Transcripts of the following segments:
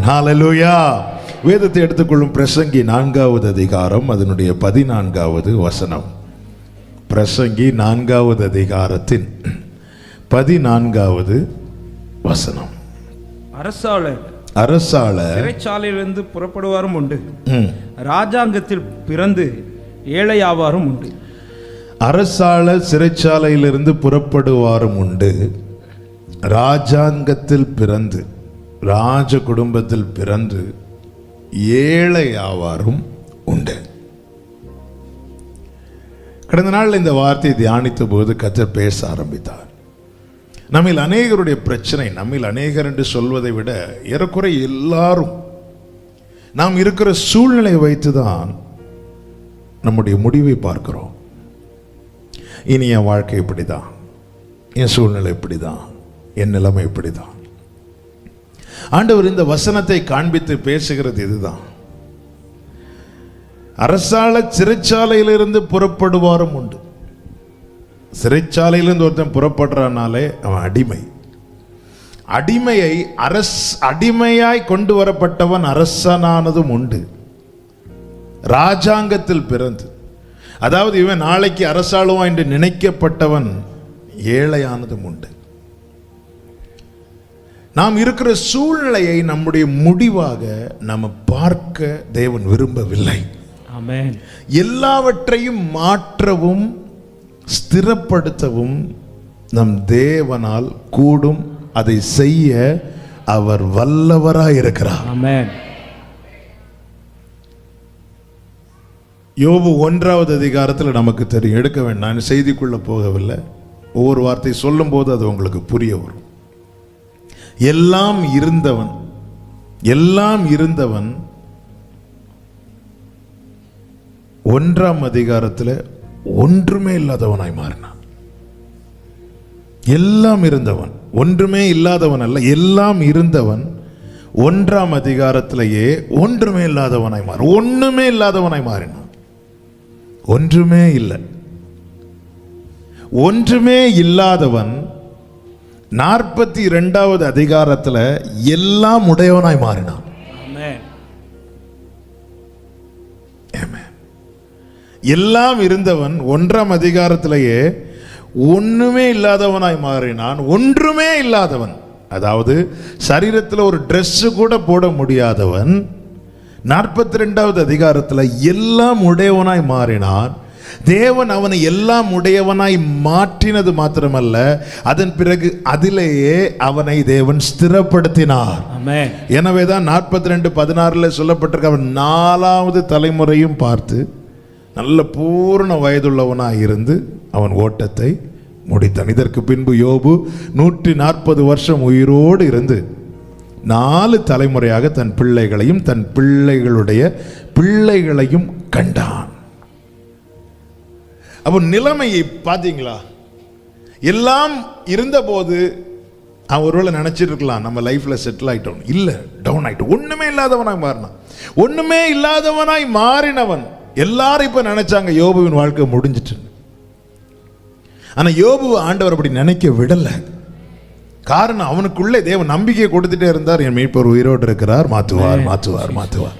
ஹல்லேலூயா. வேதத்தை எடுத்துக்கொள்ளும் பிரசங்கி 4வது அதிகாரம் அதனுடைய 14வது வசனம். பிரசங்கி 4வது அதிகாரத்தின் 14வது வசனம். அரசாளர் சிறைச்சாலையிலிருந்து புறப்படுவாரும் உண்டு, ராஜாங்கத்தில் பிறந்து ஏழையாவாரும் உண்டு. அரசாளர் சிறைச்சாலையிலிருந்து புறப்படுவாரும் உண்டு, ராஜாங்கத்தில் பிறந்து ராஜ குடும்பத்தில் பிறந்து ஏழையாவாரும் உண்டு. கடந்த நாள் இந்த வார்த்தையை தியானித்த போது கர்த்தர் பேச ஆரம்பித்தார். நம்மில் அநேகருடைய பிரச்சனை, நம்மில் அநேகர் என்று சொல்வதை விட ஏறக்குறைய எல்லாரும் நாம் இருக்கிற சூழ்நிலை வைத்துதான் நம்முடைய முடிவை பார்க்கிறோம். இனி என் வாழ்க்கை இப்படிதான், என் சூழ்நிலை இப்படிதான், என் நிலைமை இப்படிதான். ஆண்டவர் இந்த வசனத்தை காண்பித்து பேசுகிறது இதுதான். அரசாள சிறைச்சாலையிலிருந்து புறப்படுவாரும் உண்டு. சிறைச்சாலையிலிருந்து ஒருத்தன் புறப்படுறானாலே அவன் அடிமை. அடிமையாய் கொண்டு வரப்பட்டவன் அரசனானதும் உண்டு. ராஜாங்கத்தில் பிறந்து, அதாவது இவன் நாளைக்கு அரசாளுவான் என்று நினைக்கப்பட்டவன் ஏழையானதும் உண்டு. நாம் இருக்கிற சூழ்நிலையை நம்முடைய முடிவாக நம்ம பார்க்க தேவன் விரும்பவில்லை. ஆமென். எல்லாவற்றையும் மாற்றவும் ஸ்திரப்படுத்தவும் நம் தேவனால் கூடும். அதை செய்ய அவர் வல்லவராய் இருக்கிறார். ஆமென். யோபு 1வது அதிகாரத்தில் நமக்கு தெரியும். எடுக்க வேண்டாம், செய்திக்குள்ள போகவில்லை. ஒவ்வொரு வார்த்தை சொல்லும் போது அது உங்களுக்கு புரிய வரும். எல்லாம் இருந்தவன் 1ஆம் அதிகாரத்தில் ஒன்றுமே இல்லாதவனாய் மாறினான். எல்லாம் இருந்தவன், ஒன்றுமே இல்லாதவன் அல்ல, எல்லாம் இருந்தவன் 1ஆம் அதிகாரத்திலேயே ஒன்றுமே இல்லாதவனாய் ஒண்ணுமே இல்லாதவனாய் மாறினான். ஒன்றுமே இல்லை. ஒன்றுமே இல்லாதவன் 42வது அதிகாரத்தில் எல்லாம் உடையவனாய் மாறினான். எல்லாம் இருந்தவன் 1ஆம் அதிகாரத்திலேயே ஒண்ணுமே இல்லாதவனாய் மாறினான். ஒன்றுமே இல்லாதவன், அதாவது சரீரத்தில் ஒரு ட்ரெஸ் கூட போட முடியாதவன் 42வது அதிகாரத்தில் எல்லாம் உடையவனாய் மாறினான். தேவன் அவனை எல்லாம் உடையவனாய் மாற்றினது மாத்திரமல்ல, அதன் பிறகு அதிலேயே அவனை தேவன் ஸ்திரப்படுத்தினார். எனவேதான் 42:16 சொல்லப்பட்டிருக்க, அவன் 4வது தலைமுறையும் பார்த்து நல்ல பூர்ண வயதுள்ளவனாய் இருந்து அவன் ஓட்டத்தை முடித்தான். இதற்கு பின்பு யோபு 140 வருஷம் உயிரோடு இருந்து 4 தலைமுறையாக தன் பிள்ளைகளையும் தன் பிள்ளைகளுடைய பிள்ளைகளையும் கண்டான். அப்போ நிலைமையை பார்த்தீங்களா? எல்லாம் இருந்தபோது அவன் ஒருவேளை நினைச்சிட்டு இருக்கலாம் நம்ம லைஃப்ல செட்டில் ஆயிட்டோம். இல்லை, டவுன் ஆயிட்டு ஒண்ணுமே இல்லாதவனாய் மாறினான். ஒண்ணுமே இல்லாதவனாய் மாறினவன் எல்லாரும் இப்ப நினைச்சாங்க யோபுவின் வாழ்க்கை முடிஞ்சிட்டு. ஆனா யோபு ஆண்டவர் அப்படி நினைக்க விடல. காரணம், அவனுக்குள்ளே தேவன் நம்பிக்கையை கொடுத்துட்டே இருந்தார். என் மீட்பர் உயிரோடு இருக்கிறார், மாற்றுவார் மாற்றுவார் மாற்றுவார்.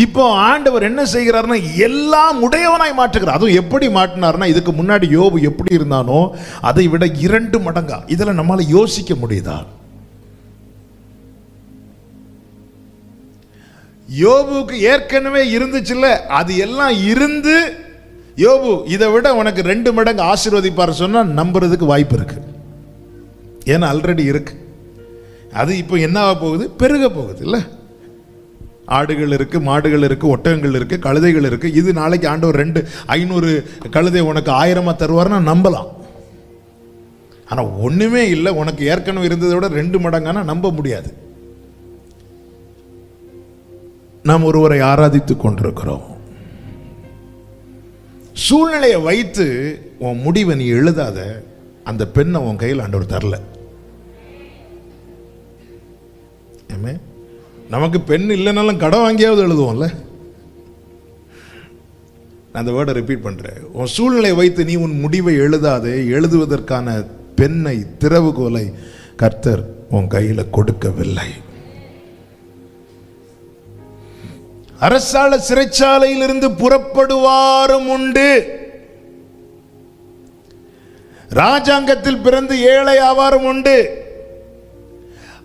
இப்போ ஆண்டவர் என்ன செய்கிறார்னா எல்லாம் உடையவனாய் மாற்றுகிறார். அதுவும் எப்படி மாற்றினார்னா, இதுக்கு முன்னாடி யோபு எப்படி இருந்தானோ அதை விட 2 மடங்கா. இதுல நம்மால யோசிக்க முடியுதா? யோபுக்கு ஏற்கனவே இருந்துச்சுல்ல, அது எல்லாம் இருந்து யோபு இதை விட உனக்கு 2 மடங்கு ஆசீர்வதிப்பார் சொன்னா நம்புறதுக்கு வாய்ப்பு இருக்கு. ஏன்னா ஆல்ரெடி இருக்கு. அது இப்போ என்ன ஆக போகுது? பெருக போகுது இல்ல. ஆடுகள் இருக்கு, மாடுகள் இருக்கு, ஒட்டகங்கள் இருக்கு, கழுதைகள் இருக்கு. இது நாளைக்கு ஆண்டவர் 500 கழுதை உனக்கு 1000 தருவார்னா நம்பலாம். ஆனா ஒண்ணுமே இல்லை, உனக்கு ஏற்கனவே இருந்ததை விட 2 மடங்கானா நம்ப முடியாது. நாம் ஒருவரை ஆராதித்துக் கொண்டிருக்கிறோம். சூழ்நிலையை வைத்து உன் முடிவை நீ எழுதாத. அந்த பெண்ணை உன் கையில் ஆண்டவர் தரல. நமக்கு பெண் இல்லைனாலும் கடன் வாங்கியாவது எழுதுவோம்ல. நான் அந்த வேர்டை ரிப்பீட் பண்றேன். உன் சூழ்நிலையை வைத்து நீ உன் முடிவை எழுதாதே. எழுதுவதற்கான பெண்ணை, திறவுகோலை கர்த்தர் உன் கையில் கொடுக்கவில்லை. அரசாள சிறைச்சாலையிலிருந்து புறப்படுவாரும் உண்டு. ராஜாங்கத்தில் பிறந்து ஏழை ஆவாரும் உண்டு.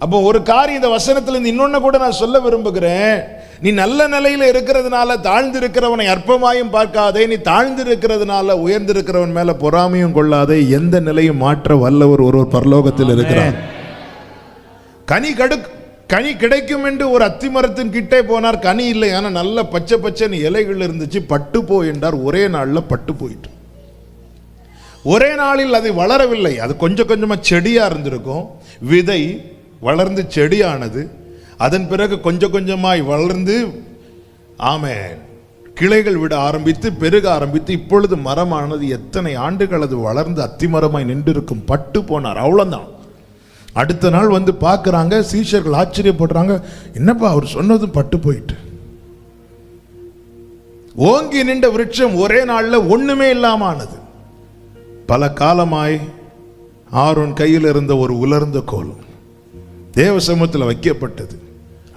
அப்போ ஒரு காரியம் இந்த வசனத்திலிருந்து இன்னொன்னு கூட நான் சொல்ல விரும்புகிறேன். நீ நல்ல நிலையில இருக்கிறதுனால தாழ்ந்திருக்கிறவனை அற்பமாயும் பார்க்காதே, நீ தாழ்ந்திருக்கிறதுனால உயர்ந்திருக்கிறவன் மேல பொறாமையும் கொள்ளாதே. எந்த நிலையும் மாற்ற வல்லவர் ஒருவர் பரலோகத்தில் இருக்கிறார். கனி கிடைக்கும் என்று ஒரு அத்தி மரத்தின் கிட்டே போனார், கனி இல்லை. ஆனா நல்ல பச்சை பச்சைன்னு இலைகள் இருந்துச்சு. பட்டு போய் என்றார், ஒரே நாள்ல பட்டு போயிட்டு. ஒரே நாளில் அது வளரவில்லை, அது கொஞ்சம் கொஞ்சமா செடியா இருந்திருக்கும். விதை வளர்ந்து செடியானது, அதன் பிறகு கொஞ்சம் கொஞ்சமாய் வளர்ந்து ஆமென் கிளைகள் விட ஆரம்பித்து பெருக ஆரம்பித்து இப்பொழுது மரமானது. எத்தனை ஆண்டுகள் அது வளர்ந்து அத்திமரமாய் நின்றிருக்கும். பட்டு போனார், அவ்வளவுதான். அடுத்த நாள் வந்து பார்க்குறாங்க, சீஷர்கள் ஆச்சரியப்படுறாங்க, என்னப்பா அவர் சொன்னதும் பட்டு போயிட்டு. ஓங்கி நின்ற விருட்சம் ஒரே நாளில் ஒண்ணுமே இல்லாம ஆனது. பல காலமாய் ஆரோன் கையில் இருந்த ஒரு உலர்ந்த கோல் தேவ சமூகத்தில் வைக்கப்பட்டது.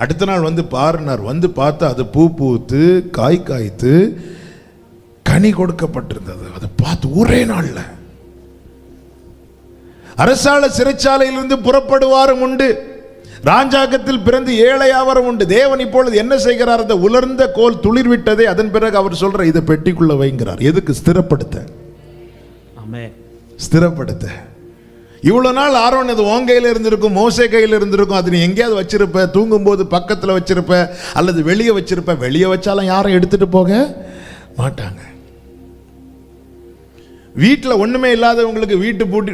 அடுத்த நாள் வந்து பாருனார், வந்து பார்த்தா அது பூ பூத்து காய் காய்த்து கனி கொடுக்கப்பட்டிருந்தது. அதை பார்த்து ஒரே நாள்ல அரசாள சிறைச்சாலையிலிருந்து புறப்படுவாரும் உண்டு, ராஜாங்கத்தில் பிறந்து ஏழையாவரும் உண்டு. தேவன் இப்பொழுது என்ன செய்கிறார்? அந்த உலர்ந்த கோல் துளிர் விட்டதே. அதன் பிறகு அவர் சொல்ற இதை பெட்டிக்குள்ள வைங்கிறார். எதுக்கு? ஸ்திரப்படுத்த. ஸ்திரப்படுத்த. இவ்வளவு நாள் ஆரோன் அது உன் கையில் இருந்திருக்கும், மோசே கையில் இருந்திருக்கும். அது நீ எங்கேயாவது வச்சிருப்ப, தூங்கும் போது பக்கத்தில் வச்சிருப்ப, அல்லது வெளியே வச்சிருப்ப. வெளியே வச்சாலும் யாரும் எடுத்துட்டு போக மாட்டாங்க. வீட்டில் ஒண்ணுமே இல்லாதவங்களுக்கு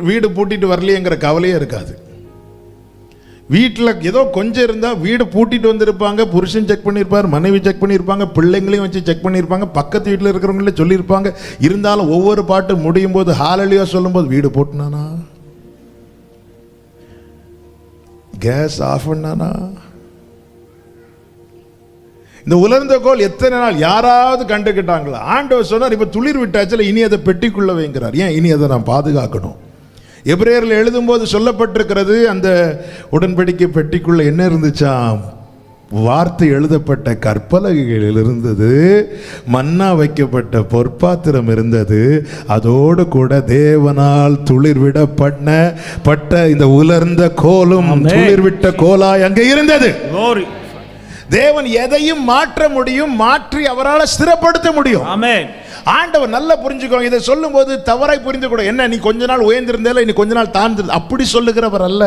வீடு பூட்டிட்டு வரலையேங்கிற கவலையே இருக்காது. வீட்டில் ஏதோ கொஞ்சம் இருந்தால் வீடு பூட்டிட்டு வந்திருப்பாங்க. புருஷன் செக் பண்ணியிருப்பார், மனைவி செக் பண்ணியிருப்பாங்க, பிள்ளைங்களையும் வச்சு செக் பண்ணியிருப்பாங்க, பக்கத்து வீட்டில் இருக்கிறவங்களே சொல்லியிருப்பாங்க. இருந்தாலும் ஒவ்வொரு பாட்டு முடியும் போது ஹalleluya சொல்லும் போது வீடு போட்டுனானா, கேஸ் ஆஃப் பண்ணானா. இந்த உலர்ந்த கோல் எத்தனை நாள் யாராவது கண்டுக்கிட்டாங்களா? ஆண்டவர் சொன்னார், இப்ப துளிர் விட்டாச்சுல, இனி அதை பெட்டிக்குள்ள வைங்கிறார். ஏன்? இனி அதை நான் பாதுகாக்கணும். எபிரேயரில் எழுதும்போது சொல்லப்பட்டிருக்கிறது, அந்த உடன்படிக்கை பெட்டிக்குள்ள என்ன இருந்துச்சாம்? வார்த்தை எழுதப்பட்ட கற்பலகைகள் இருந்தது, மன்னா வைக்கப்பட்ட பொற்பாத்திரம் இருந்தது, அதோடு கூட தேவனால் துளிர்விடப்பட்ட இந்த உலர்ந்த கோலும் துளிர்விட்ட கோலாய் அங்கே இருந்தது. தேவன் எதையும் மாற்ற முடியும், மாற்றி அவரால் ஸ்திரப்படுத்த முடியும். ஆமென். ஆண்டவர் நல்லா புரிஞ்சுக்கோங்க. இதை சொல்லும் போது தவறாய் புரிந்து கூட, என்ன நீ கொஞ்ச நாள் உயர்ந்திருந்தேல, இனி கொஞ்ச நாள் தாழ்ந்து, அப்படி சொல்லுகிறவர் அல்ல.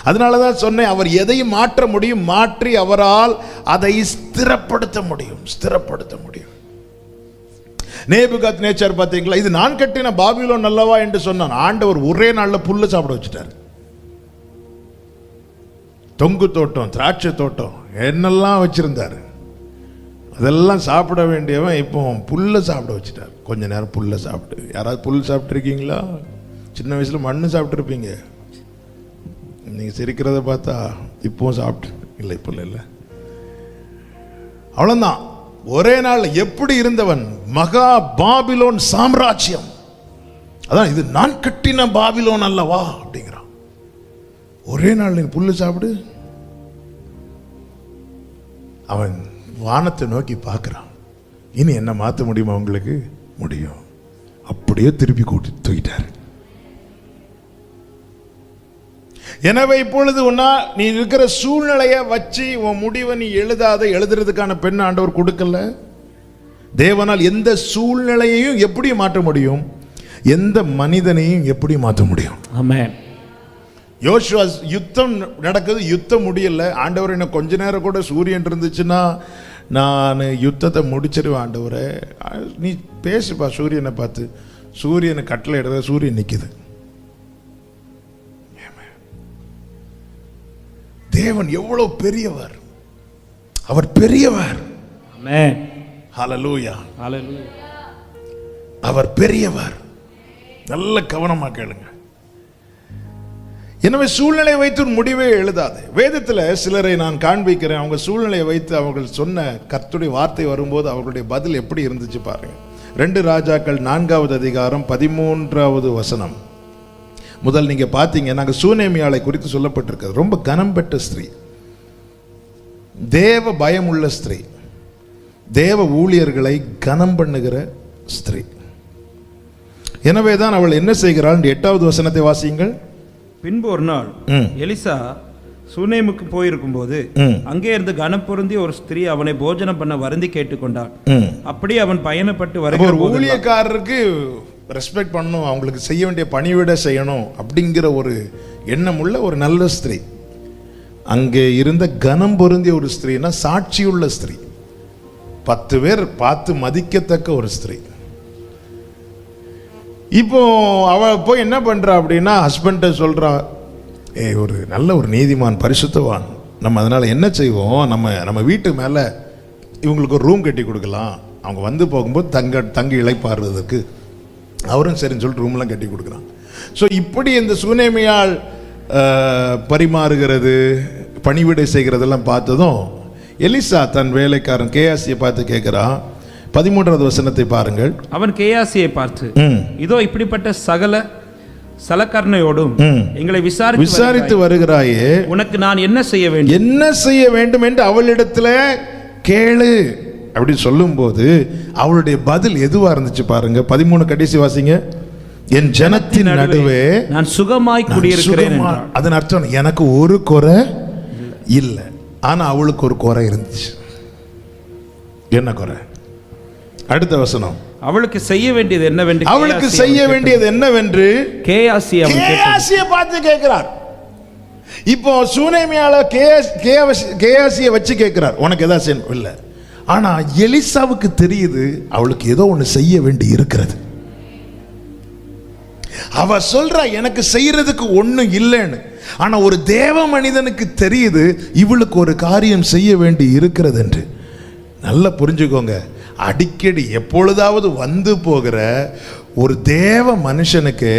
அதனாலதான் சொன்னேன், அவர் எதையும் மாற்ற முடியும், மாற்றி அவரால் அதை ஸ்திரப்படுத்த முடியும். ஸ்திரப்படுத்த முடியும். நேபுகாத்நேச்சார் பார்த்தீங்களா? இது நான் கட்டின பாபிலோன் அல்லவா என்று சொன்னான். ஆண்டவர் ஒரே நாள்ல புல்ல சாப்பிட வச்சுட்டார். தொங்கு தோட்டம், திராட்சை தோட்டம், என்னெல்லாம் வச்சிருந்தாரு, அதெல்லாம் சாப்பிட வேண்டியவன் இப்போ புல்ல சாப்பிட வச்சுட்டார். கொஞ்ச நேரம் புல்ல சாப்பிட்டு. யாராவது புல் சாப்பிட்டு இருக்கீங்களா? சின்ன வயசுல மண்ணு சாப்பிட்டு இருப்பீங்க. நீங்க சிரிக்கிறத பார்த்தா இப்பவும் சாப்பிட்டு இல்லை, இப்போ இல்லை. அவ்வளவுதான். ஒரே நாள் எப்படி இருந்தவன்? மகா பாபிலோன் சாம்ராஜ்யம். அதான் இது நான் கட்டின பாபிலோன் அல்லவா அப்படிங்கிறான். ஒரே நாள் நீ புல்லு சாப்பிடு. அவன் வானத்தை நோக்கி பார்க்கிறான். இனி என்ன மாற்ற முடியுமா? உங்களுக்கு முடியும். அப்படியே திருப்பி கூட்டி தூக்கிட்டார். எனவே இப்பொழுது நீ இருக்கிற சூழ்நிலையை வச்சு உன் முடிவை நீ எழுதுறதுக்கான பெண் ஆண்டவர் கொடுக்கல. தேவனால் எந்த சூழ்நிலையையும் எப்படி மாற்ற முடியும், எந்த மனிதனையும் எப்படி மாற்ற முடியும். ஆமென். யோசுவா யுத்தம் நடக்குது, யுத்தம் முடியல. ஆண்டவர் என்ன கொஞ்ச நேரம் கூட சூரியன் இருந்துச்சுன்னா நான் யுத்தத்தை முடிச்சிருவேன் ஆண்டவரே. நீ பேசுப்பா சூரியனை பார்த்து. சூரியனை கட்டளை எடுத்த சூரியன் நிற்குது. தேவன் எவ்வளவு பெரியவர்! அவர் பெரியவர். ஆமென். ஹல்லேலூயா. ஹல்லேலூயா. அவர் பெரியவர். நல்ல கவனமா கேளுங்க. எனவே சூழ்நிலையை வைத்து ஒரு முடிவே எழுதாது. வேதத்தில் சிலரை நான் காண்பிக்கிறேன். அவங்க சூழ்நிலையை வைத்து அவர்கள் சொன்ன கர்த்தருடைய வார்த்தை வரும்போது அவர்களுடைய பதில் எப்படி இருந்துச்சு பாருங்க. 2 ராஜாக்கள் 4வது அதிகாரம் 13வது வசனம் முதல் நீங்க பார்த்தீங்க. நாங்கள் சூனேமியாளை குறித்து சொல்லப்பட்டிருக்கிறது. ரொம்ப கனம் பெற்ற ஸ்திரீ, தேவ பயம் உள்ள ஸ்திரீ. தேவ ஊழியர்களை கனம் பண்ணுகிற ஸ்திரீ. எனவேதான் அவள் என்ன செய்கிறாள்? 8வது வசனத்தை வாசியுங்கள். பின்பு ஒரு நாள் எலிசா சூனேமுக்கு போயிருக்கும் போது அங்கே இருந்து கனப்பொருந்தி ஒரு ஸ்திரீ அவனை போஜனம் பண்ண வருந்தி கேட்டுக்கொண்டாள். அப்படி அவன் பயணப்பட்டு ஒரு ஊழியக்காரருக்கு ரெஸ்பெக்ட் பண்ணணும், அவங்களுக்கு செய்ய வேண்டிய பணிவிட செய்யணும் அப்படிங்கிற ஒரு எண்ணம் உள்ள ஒரு நல்ல ஸ்திரீ. அங்கே இருந்த கனம் பொருந்திய ஒரு ஸ்திரீனா சாட்சியுள்ள ஸ்திரீ, 10 பேர் பார்த்து மதிக்கத்தக்க ஒரு ஸ்திரீ. இப்போ அவ போய் என்ன பண்றா அப்படின்னா, ஹஸ்பண்ட சொல்றா, ஒரு நல்ல ஒரு நீதிமான் பரிசுத்தவான், நம்ம அதனால என்ன செய்வோம், நம்ம வீட்டு மேல இவங்களுக்கு ஒரு ரூம் கட்டி கொடுக்கலாம், அவங்க வந்து போகும்போது தங்கி இளைப்பாறுவதற்கு. அவரும் சரின்னு சொல்லிட்டு ரூம்லாம் கட்டி கொடுக்குறான். ஸோ இப்படி இந்த சூனேமியால் பரிமாறுகிறது, பணிவிடை செய்கிறதெல்லாம் பார்த்ததும் எலிசா தன் வேலைக்காரன் கேயாசியை பார்த்து கேட்கிறான். 13வது வசனத்தை பாருங்கள். அவன் கேயாசியை பார்த்து, இதோ இப்படிப்பட்ட சகல சலக்கரணையோடும் எங்களை விசாரித்து வருகிறாயே, உனக்கு நான் என்ன செய்ய வேண்டும் என்று அவளிடத்துல கேளு அப்படி சொல்லும் போது அவளுடைய பதில் எதுவா இருந்துச்சு பாருங்க. 13 கடைசி வாசிங்க. என் ஜனத்தின் நடுவே நான் சுகமாய் குடியிருக்கிறேன். அதன் அர்த்தம் எனக்கு ஒரு குறை இல்லை, ஆனா அவளுக்கு ஒரு குறை இருந்துச்சு. என்ன குறை? அடுத்த வசனம். அவளுக்கு செய்ய வேண்டியது என்னவென்று கேயாசியை பார்த்து கேட்கிறார். இப்போ சூனேமியால கேயாசியை வச்சு கேட்கிறார், உனக்கு எதாவது செய்யணும் இல்லை. ஆனா எலிசாவுக்கு தெரியுது அவளுக்கு ஏதோ ஒண்ணு செய்ய வேண்டி இருக்கிறது. அவ சொல்றா எனக்கு செய்யறதுக்கு ஒண்ணும் இல்லைன்னு. ஆனா ஒரு தேவ மனிதனுக்கு தெரியுது இவளுக்கு ஒரு காரியம் செய்ய வேண்டி இருக்கிறது என்று. நல்லா புரிஞ்சுக்கோங்க, அடிக்கடி எப்பொழுதாவது வந்து போகிற ஒரு தேவ மனுஷனுக்கு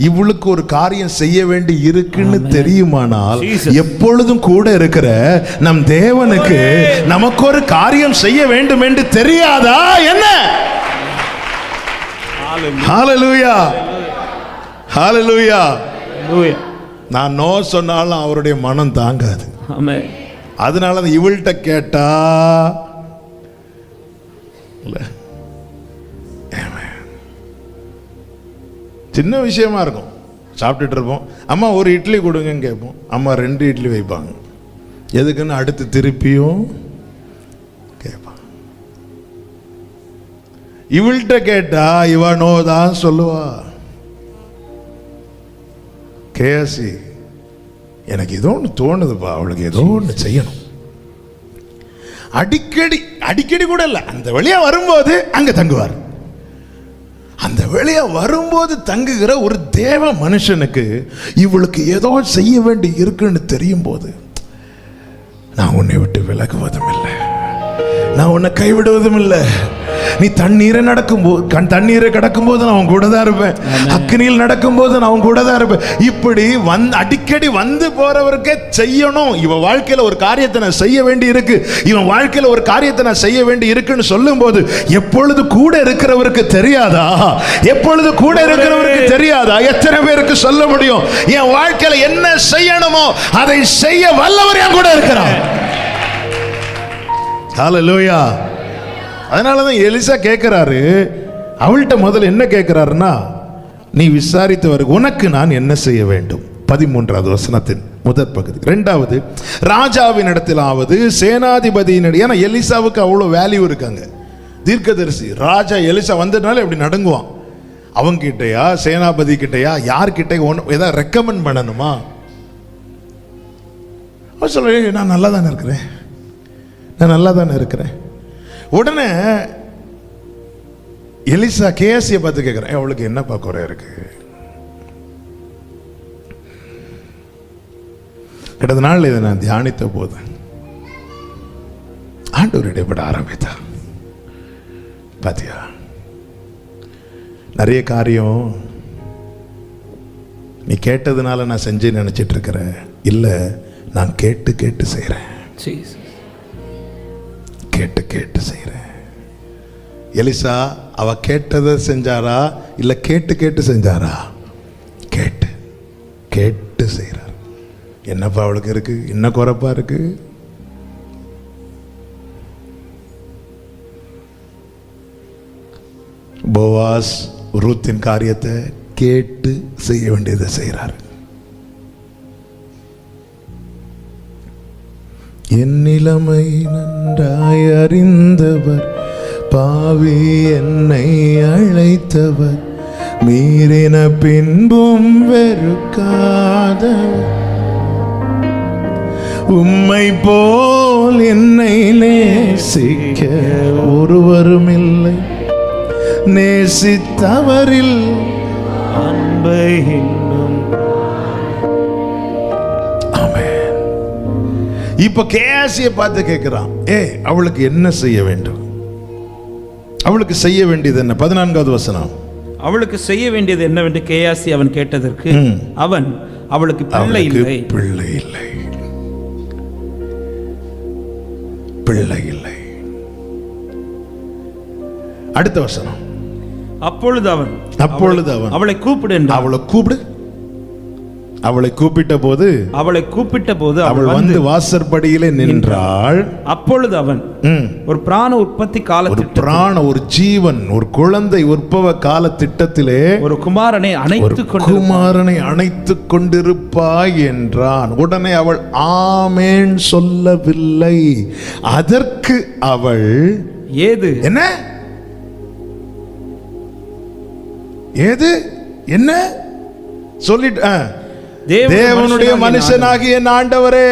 இவளுக்கு ஒரு காரியம் செய்ய வேண்டி இருக்குன்னு தெரியுமானால், எப்பொழுதும் கூட இருக்கிற நம் தேவனுக்கு நமக்கு ஒரு காரியம் செய்ய வேண்டும் என்று தெரியாதா என்ன? ஹalleluya, ஹalleluya. நான் நோ சொன்னாலும் அவருடைய மனம் தாங்காது. அதனால இவள்கிட்ட கேட்டா சின்ன விஷயமா இருக்கும். சாப்பிட்டுட்டு இருப்போம், அம்மா ஒரு இட்லி கொடுங்கன்னு கேட்போம், அம்மா 2 இட்லி வைப்பாங்க. எதுக்குன்னு அடுத்து திருப்பியும் கேட்பான். இவள்கிட்ட கேட்டா இவ நோ தான் சொல்லுவா. கேசி எனக்கு ஏதோ ஒன்று தோணுதுப்பா, அவளுக்கு ஏதோ ஒன்று செய்யணும். அடிக்கடி கூட இல்லை, அந்த வழியா வரும்போது அங்க தங்குவார். அந்த வழியா வரும்போது தங்குகிற ஒரு தேவ மனுஷனுக்கு இவளுக்கு ஏதோ செய்ய வேண்டி இருக்குன்னு தெரியும் போது, நான் உன்னை விட்டு விலகுவதும் இல்லை, நான் உன்னை கைவிடுவதும் இல்லை. நீ தண்ணீரை தண்ணீரை கடக்கும் போது நான் அவன் கூட தான் இருப்பேன், அக்னியில் நடக்கும் போது நான் அவன் கூட தான் இருப்பேன். இப்படி அடிக்கடி வந்து போறவருக்கே செய்யணும். இவன் வாழ்க்கையில ஒரு காரியத்தை நான் செய்ய வேண்டி இருக்கு, இவன் வாழ்க்கையில ஒரு காரியத்தை நான் செய்ய வேண்டி இருக்குன்னு சொல்லும் போது, எப்பொழுது கூட இருக்கிறவருக்கு தெரியாதா? எப்பொழுது கூட இருக்கிறவருக்கு தெரியாதா? எத்தனை பேருக்கு சொல்ல முடியும், என் வாழ்க்கையில என்ன செய்யணுமோ அதை செய்ய வல்லவர் என் கூட இருக்கிறார். ஹalleluya. அதனாலதான் எலிசா கேட்கிறாரு, அவள்கிட்ட முதல்ல என்ன கேட்கிறாருன்னா, நீ விசாரித்து வரு, உனக்கு நான் என்ன செய்ய வேண்டும். 13வது வசனத்தின் முதற் பகுதி. 2வது, ராஜாவின் இடத்திலாவது சேனாதிபதியின், ஏன்னா எலிசாவுக்கு அவ்வளவு வேல்யூ இருக்காங்க, தீர்க்கதரிசி. ராஜா எலிசா வந்ததுனால எப்படி நடுங்குவான். அவங்க கிட்டையா, சேனாபதி கிட்டையா, யார்கிட்ட ஏதாவது ரெக்கமெண்ட் பண்ணணுமா? சொல்ல, நான் நல்லா தானே இருக்கிறேன், நான் நல்லா தானே இருக்கிறேன். உடனே எலிசா கேசியை பார்த்து கேட்கிறேன், அவளுக்கு என்னப்பா குறை இருக்கு? கடந்த நாள் இதை நான் தியானித்த போது ஆண்டவர் இடைப்பட ஆரம்பித்தா. பாத்தியா, நிறைய காரியம் நீ கேட்டதுனால நான் செஞ்சேன்னு நினைச்சிட்டு இருக்கிற, இல்ல நான் கேட்டு கேட்டு செய்யறேன், கேட்டு கேட்டு செய்யறேன். எலிசா அவ கேட்டதை செஞ்சாரா இல்ல கேட்டு கேட்டு செஞ்சாரா? கேட்டு கேட்டு செய்யறார். என்னப்பா அவளுக்கு இருக்கு, என்ன குறைப்பா இருக்கு? போவாஸ் ரூத்தின் காரியத்தை கேட்டு செய்ய வேண்டியதை செய்கிறார். என் நிலைமை நன்றாய் அறிந்தவர், பாவி என்னை அழைத்தவர், மீறின பின்பும் வெறுக்காதவர், உம்மை போல் என்னை நேசிக்க ஒருவரும் இல்லை, நேசித்தவரில் அன்பை இன்னும். ஆமென். இப்ப கேசியை பார்த்து கேட்கிறான், அவளுக்கு என்ன செய்ய வேண்டும்? அவளுக்கு செய்ய வேண்டியது என்ன? 14வது வசனம். அவளுக்கு செய்ய வேண்டியது என்னவென்று கேயாசி அவன் கேட்டதற்கு அவன், அவளுக்கு பிள்ளை இல்லை, பிள்ளை இல்லை, பிள்ளை இல்லை. அடுத்த வசனம். அப்பொழுது அவன் அவளை கூப்பிடு என்றான். அவளை கூப்பிடு. அவளை கூப்பிட்ட போது அவள் வந்து வாசற்படியிலே நின்றாள். அப்பொழுது அவன் ஒரு பிராண உற்பத்தி கால, ஒரு ஜீவன், ஒரு குழந்தை உற்பவ கால திட்டத்திலே ஒரு குமாரனை அணைத்துக் கொண்டிருப்பாய் என்றான். உடனே அவள் ஆமேன் சொல்லவில்லை. அதற்கு அவள் ஏது என்ன என்ன சொல்லிட்டு, தேவனுடைய மனுஷனாகிய என் ஆண்டவரே,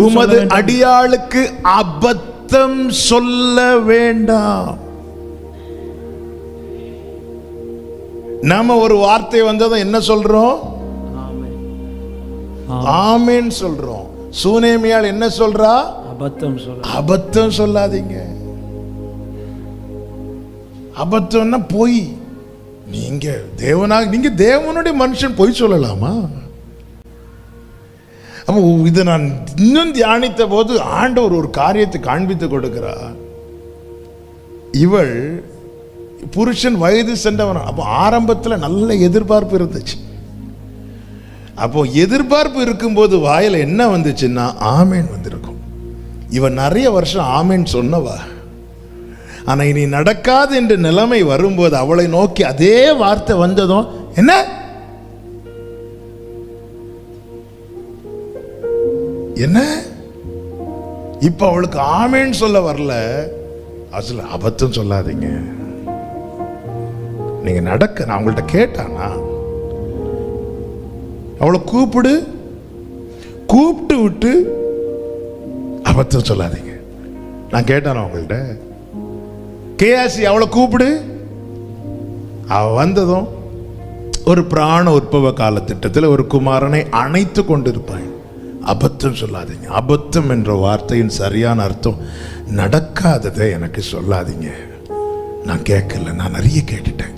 உமது அடியாளுக்கு அபத்தம் சொல்ல வேண்டாம். நாம ஒரு வார்த்தை வந்ததும் என்ன சொல்றோம்? ஆமென் சொல்றோம். சூனேமியால் என்ன சொல்றா? அபத்தம் சொல்லாதீங்க. அபத்தம்னா பொய். நீங்க தேவனுடைய மனுஷன் பொய் சொல்லலாமா? அப்போ இதை நான் இன்னும் தியானித்த போது ஆண்டவர் ஒரு காரியத்தை காண்பித்து கொடுக்கிறார். இவள் புருஷன் வயது சென்றவன். அப்போ ஆரம்பத்தில் நல்ல எதிர்பார்ப்பு இருந்துச்சு. அப்போ எதிர்பார்ப்பு இருக்கும்போது வாயில என்ன வந்துச்சுன்னா ஆமேன் வந்திருக்கும். இவன் நிறைய வருஷம் ஆமேன் சொன்னவா. ஆனா இனி நடக்காது என்ற நிலைமை வரும்போது அவளை நோக்கி அதே வார்த்தை வந்ததும் என்ன என்ன இப்ப அவளுக்கு ஆமேன்னு சொல்ல வரல. அசல அபத்தம் சொல்லாதீங்க. நீங்க நடக்க, நான் உங்கள்கிட்ட கேட்டானா, அவளை கூப்பிட்டு விட்டு அபத்தம் சொல்லாதீங்க. நான் கேட்டானா உங்கள்கிட்ட? கேயாசி அவளை கூப்பிடு. அவ வந்ததும் ஒரு பிராண உற்பவ கால திட்டத்தில் ஒரு குமாரனை அணைத்து கொண்டிருப்பாய். அபத்தம் சொல்லாதீங்க. அபத்தம் என்ற வார்த்தையின் சரியான அர்த்தம் நடக்காததை எனக்கு சொல்லாதீங்க. நான் கேட்கல, நான் நிறைய கேட்டுட்டேன்.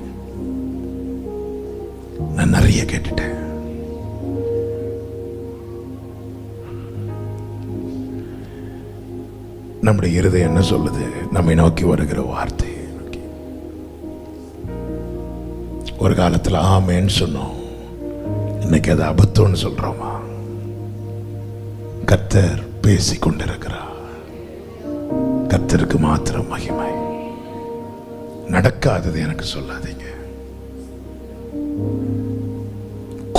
நம்முடைய இருதயம் என்ன சொல்லுது? நம்மை நோக்கி வருகிற வார்த்தை. ஒரு காலத்தில் ஆமேன்னு சொன்னோம், இன்னைக்கு அது அபத்தம்னு சொல்றோமா? கர்த்தர் பேசிக் கொண்டிருக்கிறார். கர்த்தருக்கு மாத்திரம் மகிமை. நடக்காதது எனக்கு சொல்லாதீங்க.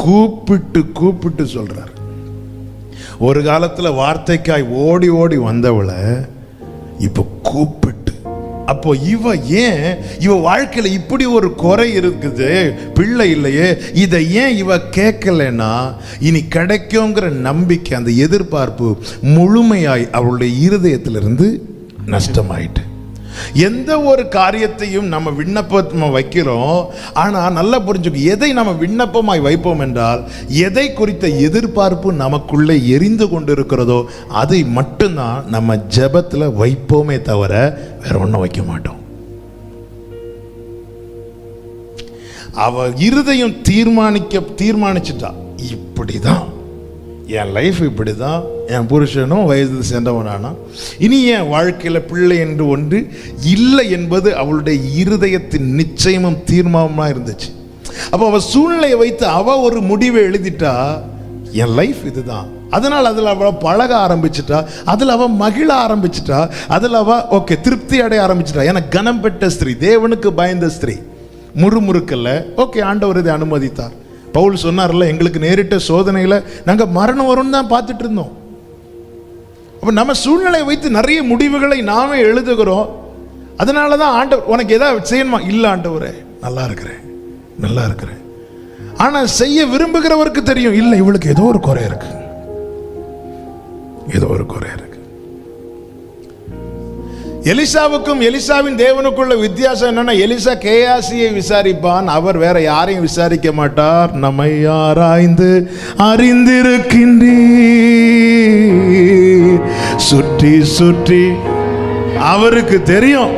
கூப்பிட்டு சொல்றார். ஒரு காலத்துல வார்த்தைக்காய் ஓடி ஓடி வந்தவளை இப்ப கூப்பிட்டு, அப்போ இவ வாழ்க்கையில இப்படி ஒரு குறை இருக்குது, பிள்ளை இல்லையே, இதை ஏன் இவ கேட்கலன்னா இனி கிடைக்குங்கிற நம்பிக்கை, அந்த எதிர்பார்ப்பு முழுமையாய் அவளுடைய இருதயத்திலிருந்து நஷ்டமாயிட்டு. எந்த ஒரு காரியத்தையும் நம்ம விண்ணப்பமா வைக்கிறோம். ஆனா நல்லா புரிஞ்சுக்க, எதை நம்ம விண்ணப்பமாய் வைப்போம் என்றால் எதை குறித்த எதிர்பார்ப்பு நமக்குள்ளே எரிந்து கொண்டிருக்கிறதோ அதை மட்டும்தான் நம்ம ஜெபத்துல வைப்போமே தவிர வேற ஒன்றும் வைக்க மாட்டோம். அவ இருதயம் தீர்மானிச்சுட்டா, இப்படிதான் என் லைஃப், இப்படிதான் என் புருஷனும் வயது சேர்ந்தவனானா இனி என் வாழ்க்கையில் பிள்ளை என்று ஒன்று இல்லை என்பது அவளுடைய இருதயத்தின் நிச்சயமும் தீர்மானமாக இருந்துச்சு. அப்போ அவள் சூழ்நிலையை வைத்து அவள் ஒரு முடிவை எழுதிட்டா, என் லைஃப் இதுதான். அதனால் அதில் அவள் பழக ஆரம்பிச்சிட்டா, அதில் அவள் மகிழ ஆரம்பிச்சிட்டா, அதில் அவள் ஓகே திருப்தி அடைய ஆரம்பிச்சிட்டா. ஏன்னா கனம் பெற்ற ஸ்திரீ, தேவனுக்கு பயந்த ஸ்திரீ, முறுமுறுக்கல்ல. ஓகே, ஆண்டவர் இதை அனுமதித்தார். பவுல் சொன்னார்ல, எங்களுக்கு நேரிட்ட சோதனையில் நாங்கள் மரணம் வரும்னு தான் பார்த்துட்டு இருந்தோம். அப்போ நம்ம சூழ்நிலையை வைத்து நிறைய முடிவுகளை நாமே எழுதுகிறோம். அதனால தான் ஆண்டவர் உனக்கு எதாவது செய்யணுமா, இல்லை ஆண்டவரே நல்லா இருக்கிறேன் நல்லா இருக்கிறேன். ஆனால் செய்ய விரும்புகிறவருக்கு தெரியும், இல்லை இவளுக்கு ஏதோ ஒரு குறை இருக்கு, ஏதோ ஒரு குறை இருக்கு. எலிசாவுக்கும் எலிசாவின் தேவனுக்குள்ள வித்தியாசம் என்னன்னா, எலிசா கேயாசியை விசாரிப்பான், அவர் வேற யாரையும் விசாரிக்க மாட்டார். நம்மை ஆராய்ந்து அறிந்திருக்கின்றீர், சுற்றி சுற்றி அவருக்கு தெரியும்.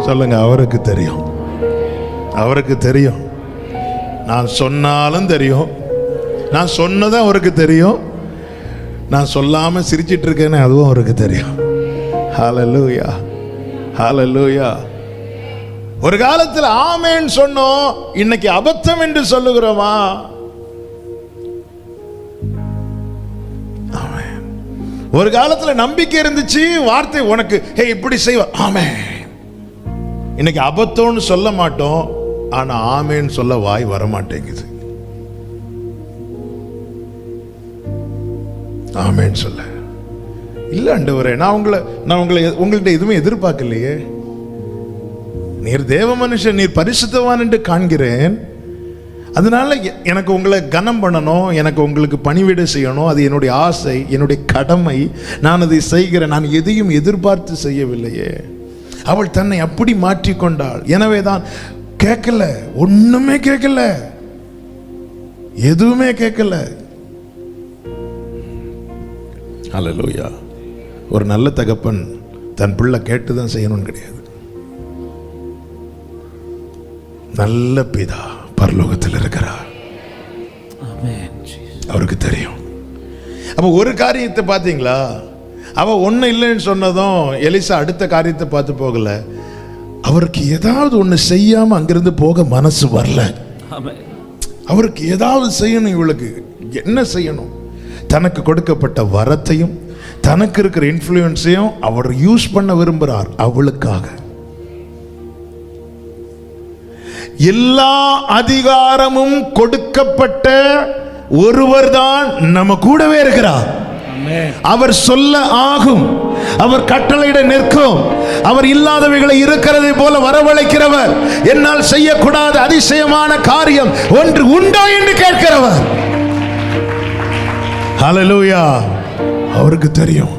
சொல்லுங்க, அவருக்கு தெரியும், அவருக்கு தெரியும். நான் சொன்னாலும் தெரியும், நான் சொன்னதும் அவருக்கு தெரியும், நான் சொல்லாம சிரிச்சிட்டு இருக்கேன்னு அதுவும் அவருக்கு தெரியும். ஹல்லேலூயா, ஹல்லேலூயா. ஒரு காலத்தில் ஆமென் சொன்னோம், இன்னைக்கு அபத்தம் என்று சொல்லுகிறோமா? ஆமென். ஒரு காலத்தில் நம்பிக்கை இருந்துச்சு, வார்த்தை உனக்கு ஹே இப்படி செய்வ ஆமென். இன்னைக்கு அபத்தம்னு சொல்ல மாட்டோம், ஆனா ஆமென் சொல்ல வாய் வர மாட்டேங்குது. ஆமென் சொல்ல இல்ல ஆண்டவரே, நான் உங்கள்கிட்ட எதுவுமே எதிர்பார்க்கலையே. நீர் தேவ மனுஷன், நீர் பரிசுத்தவான் என்று காண்கிறேன். அதனால எனக்கு உங்களை கனம் பண்ணணும், எனக்கு உங்களுக்கு பணிவிடை செய்யணும், அது என்னுடைய ஆசை, என்னுடைய கடமை, நான் அதை செய்கிறேன். நான் எதையும் எதிர்பார்த்து செய்யவில்லையே. அவள் தன்னை அப்படி மாற்றிக்கொண்டாள். எனவே தான் கேட்கல, ஒண்ணுமே கேட்கல, எதுவுமே கேட்கல. ஹல்லேலூயா. ஒரு நல்ல தகப்பன் தன் பிள்ளை கேட்டுதான் செய்யணும்னு கிடையாது. நல்ல பிதா பரலோகத்தில் இருக்கிறார், அவருக்கு தெரியும். அப்ப ஒரு காரியத்தை பார்த்தீங்களா, அவ ஒண்ணு இல்லைன்னு சொன்னதும் எலிசா அடுத்த காரியத்தை பார்த்து போகல. அவருக்கு ஏதாவது ஒண்ணு செய்யாம அங்கிருந்து போக மனசு வரல. அவருக்கு ஏதாவது செய்யணும். இவளுக்கு என்ன செய்யணும்? தனக்கு கொடுக்கப்பட்ட வரத்தையும் தனக்கு இருக்கிற இன்ஃப்ளூயன்ஸையும் அவர் யூஸ் பண்ண விரும்புகிறார் அவளுக்காக. எல்லா அதிகாரமும் கொடுக்கப்பட்ட ஒருவர் தான் நம்ம கூடவே இருக்கிறார். அவர் சொல்ல ஆகும், அவர் கட்டளையிட நிற்கும், அவர் இல்லாதவைகளை இருக்கிறதை போல வரவழைக்கிறவர், என்னால் செய்யக்கூடாத அதிசயமான காரியம் ஒன்று உண்டோ என்று கேட்கிறவர். ஹல்லேலூயா. அவருக்கு தெரியும்,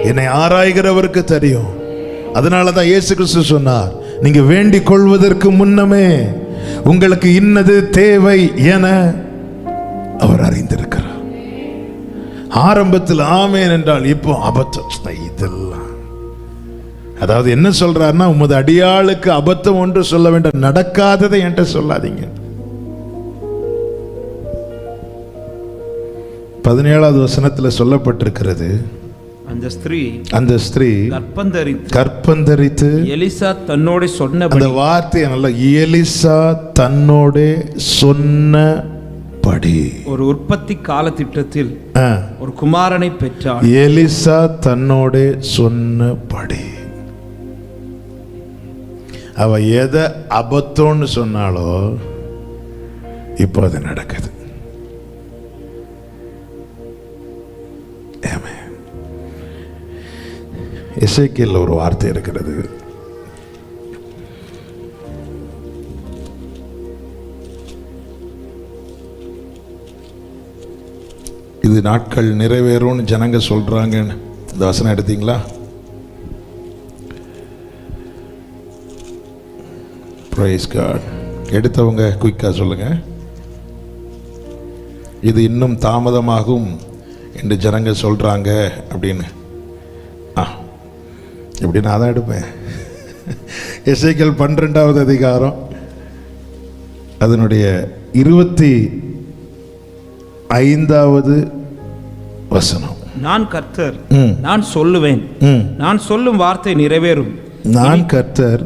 என்னை ஆராய்கிறவருக்கு தெரியும். அதனால தான் இயேசு கிறிஸ்து சொன்னார், நீங்க வேண்டிக் கொள்வதற்கு முன்னமே உங்களுக்கு இன்னது தேவை என அவர் அறிந்திருக்கிறார். ஆரம்பத்தில் ஆமேன் என்றால் இப்போ அபத்தம். இதெல்லாம் அதாவது என்ன சொல்றாருன்னா, உமது அடியாளுக்கு அபத்தம் ஒன்று சொல்ல வேண்டாம், நடக்காததை என்கிட்ட சொல்லாதீங்க. 17வது வசனத்தில் சொல்லப்பட்டிருக்கிறது, அந்த ஸ்திரீ கற்பந்தரித்து எலிசா தன்னோட சொன்ன அந்த வார்த்தையை நல்ல, எலிசா தன்னோட சொன்னபடி ஒரு உற்பத்தி கால திட்டத்தில் ஒரு குமாரனை பெற்றார். எலிசா தன்னோட சொன்னபடி அவ எதை அபத்தம்னு சொன்னாலோ இப்போ அது நடக்குது. எசேக்கியேல் ஒரு வார்த்தை இருக்கிறது, இது நாட்கள் நிறைவேறும்னு ஜனங்க சொல்றாங்கன்னு. இந்த வசனம் எடுத்தீங்களா? Praise God. எடுத்தவங்க குயிக்கா சொல்லுங்க. இது இன்னும் தாமதமாகும் என்று ஜனங்க சொல்றாங்க அப்படின்னு. இப்படி நான் தான் எடுப்பேன். எசேக்கியேல் 12வது அதிகாரம் அதனுடைய 25வது வசனம். நான் கர்த்தர், நான் சொல்லுவேன், நான் சொல்லும் வார்த்தை நிறைவேறும். நான் கர்த்தர்,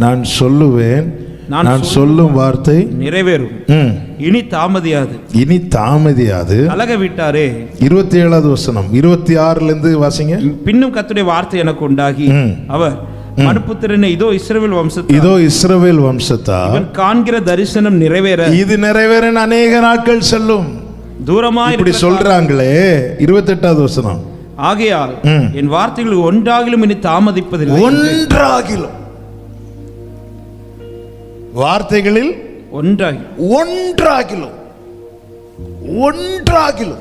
நான் சொல்லுவேன், நான் சொல்லும் வார்த்தை நிறைவேறும், இனி தாமதியாது. இனி தாமதியாது. கலக விட்டாரே. 27வது வசனம் 26ல வாசிங்க. பின்னும் கர்த்தருடைய வார்த்தை எனக்கு உண்டாகி அவர் மனுபுத்திரனே, இதோ இஸ்ரவேல் வம்சத்தார், இதோ இஸ்ரவேல் வம்சத்தார் இவன் காண்கிற தரிசனம் நிறைவேற, இது நிறைவேற அநேக நாட்கள் செல்லும். தூரமாய் இப்படி சொல்றாங்களே. 28வது வசனம், ஆகையால் என் வார்த்தைகள் ஒன்றாகிலும் இனி தாமதிப்பதில்லை. ஒன்றாகிலும், வார்த்தைகளில் ஒன்றாகிலும்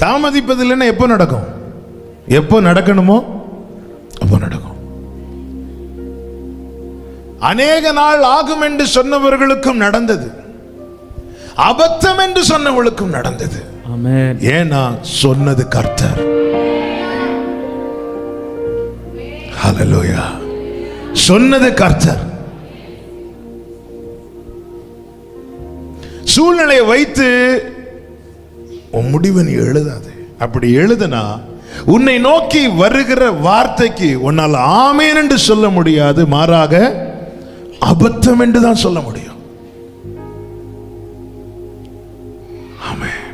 தாமதிப்பதில்லைன்னா எப்போ நடக்கும்? எப்போ நடக்கணுமோ அப்போ நடக்கும். அநேக நாள் ஆகும் என்று சொன்னவர்களுக்கும் நடந்தது, அபத்தம் என்று சொன்னவர்களுக்கும் நடந்தது. ஏன்னா சொன்னது கர்த்தர். ஹல்லேலூயா. சொன்னது கர்த்தர். சூழ்நிலையை வைத்து உன் முடிவை நீ எழுதாது. அப்படி எழுதுனா உன்னை நோக்கி வருகிற வார்த்தைக்கு உன்னால் ஆமேன் என்று சொல்ல முடியாது, மாறாக அபத்தம் என்று தான் சொல்ல முடியும். ஆமென்.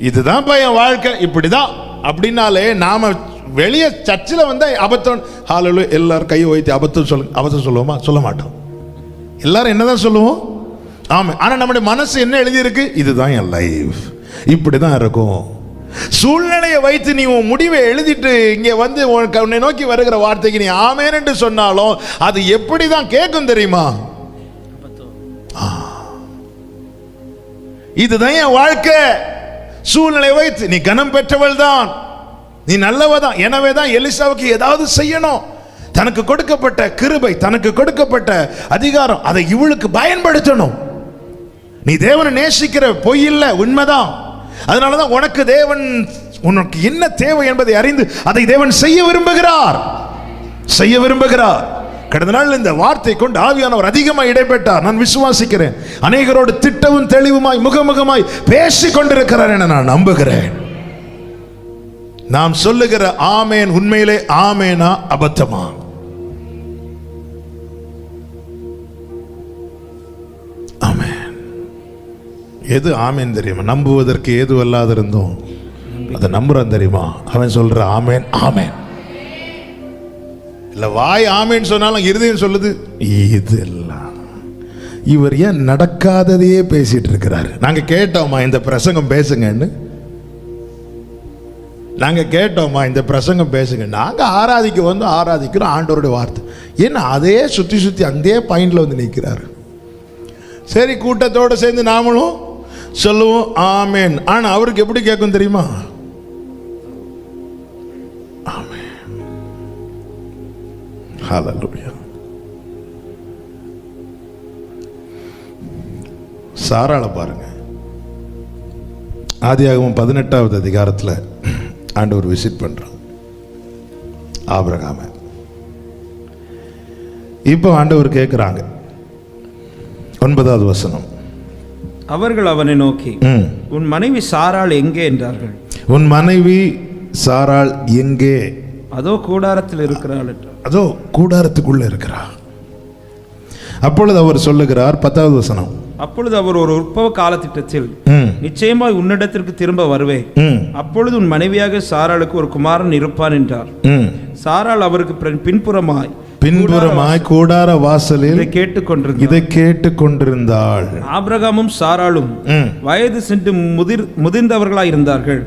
இதுதான் என் வாழ்க்கை, இப்படிதான் அப்படின்னாலே நாம வெளியே சர்ச்சில் வந்தா அபத்தம், ஹalleluya, எல்லாரும் கையை வைத்து அபத்தம் சொல்லுவோமா? சொல்ல மாட்டோம். எல்லாரும் என்னதான் சொல்லுவோம்? ஆமா. ஆனா நம்முடைய மனசு என்ன எழுதியிருக்கு? இதுதான் என் லைஃப், இப்படிதான் இருக்கும். சூழ்நிலையை வைத்து நீ உன் முடிவை எழுதிட்டு இங்கே வந்து உன்னை நோக்கி வருகிற வார்த்தைக்கு நீ ஆமேன் என்று சொன்னாலும் அது எப்படிதான் கேட்கும் தெரியுமா? இதுதான் என் வாழ்க்கை. சூழ்நிலை வைத்து நீ கனம் பெற்றவள் தான், நீ நல்லவதான். எனவே தான் எலிசாவுக்கு ஏதாவது செய்யணும். தனக்கு கொடுக்கப்பட்ட கிருபை, தனக்கு கொடுக்கப்பட்ட அதிகாரம், அதை இவளுக்கு பயன்படுத்தணும். நீ தேவனை நேசிக்கிற, பொய் இல்லை, உண்மைதான். அதனாலதான் உனக்கு தேவன், உனக்கு என்ன தேவை என்பதை அறிந்து அதை தேவன் செய்ய விரும்புகிறார். கடந்த நாள் இந்த வார்த்தை கொண்டு ஆவியானவர் அதிகமாக இடைப்பட்டார். நான் விசுவாசிக்கிறேன். அநேகரோடு திட்டவும் தெளிவுமாய் முகமுகமாய் பேசிக் கொண்டிருக்கிறார் என நான் நம்புகிறேன். நாம் சொல்லுகிற ஆமேன் உண்மையிலே ஆமேனா அபத்தமா? ஆமேன். எது ஆமேன் தெரியுமா? நம்புவதற்கு ஏது அல்லாது இருந்தோம் அதை நம்புறான் தெரியுமா? அவன் சொல்ற ஆமேன் ஆமேன் இல்ல. வாய் ஆமேன் சொன்னாலும் இருதயம் சொல்லுது இதெல்லாம். இவர் ஏன் நடக்காததையே பேசிட்டு இருக்கிறாரு? நாங்க கேட்டோமா இந்த பிரசங்கம் பேசுங்கன்னு? நாங்க கேட்டோமா இந்த பிரசங்கம் பேசுங்க? நாங்க ஆராதிக்க வந்து ஆராதிக்கிறோம் ஆண்டவருடைய வார்த்தை. ஏன்னா அதே சுத்தி சுத்தி அந்த பாயிண்ட்ல வந்து நிற்கிறாரு. சரி, கூட்டத்தோடு சேர்ந்து நாமளும் சொல்லுவோம் ஆமேன். ஆனா அவருக்கு எப்படி கேட்கும் தெரியுமா? ஆமேன். ஹல்லேலூயா. சாராள பாருங்க. ஆதியாகமம் 18வது அதிகாரத்தில் ஆண்டவர் விசிட் பண்றான் ஆபிரகாமை. இப்போ ஆண்டவர் கேட்கிறாங்க. 9வது வசனம். அவர்கள் அவனை நோக்கி, உன் மனைவி சாராள் எங்கே என்றார்கள். உன் மனைவி சாராள் எங்கே? அதோ கூடாரத்தில் இருக்கிறாள். அதோ கூடாரத்துக்குள்ள இருக்கிறார். அப்பொழுது அவர் சொல்லுகிறார். 10வது வசனம். அப்பொழுது அவர் ஒரு உற்பவ காலத்திட்டத்தில் நிச்சயமாய் உன்னிடத்திற்கு திரும்ப வருவேன், அப்பொழுது உன் மனைவியாக சாராளுக்கு ஒரு குமாரன் இருப்பான் என்றார். சாராள் அவருக்கு பின்புறமாய் கூடார வாசலில் இதை கேட்டுக்கொண்டிருந்தாள். ஆபிரகாமும் சாராளும் வயது சென்று முதிர்ந்தவர்களாய் இருந்தார்கள்.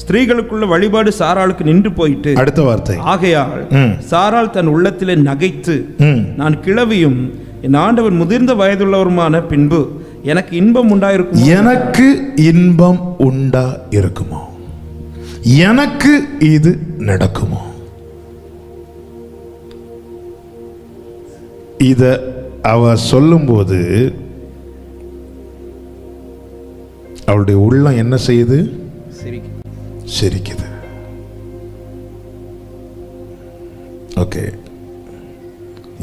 ஸ்திரீகளுக்குள்ள வழிபாடு சாராளுக்கு நின்று போயிட்டு. அடுத்த வார்த்தை. ஆகையால் சாராள் தன் உள்ளத்திலே நகைத்து, நான் கிழவியும் என் ஆண்டவர் முதிர்ந்த வயதுள்ளவருமான பின்பு எனக்கு இன்பம் உண்டாயிருக்கும். எனக்கு இன்பம் உண்டா இருக்குமோ? எனக்கு இது நடக்குமோ? இத அவ சொல்லும்போது அவளுடைய உள்ளம் என்ன செய்யுது? சிரிக்குது. ஓகே,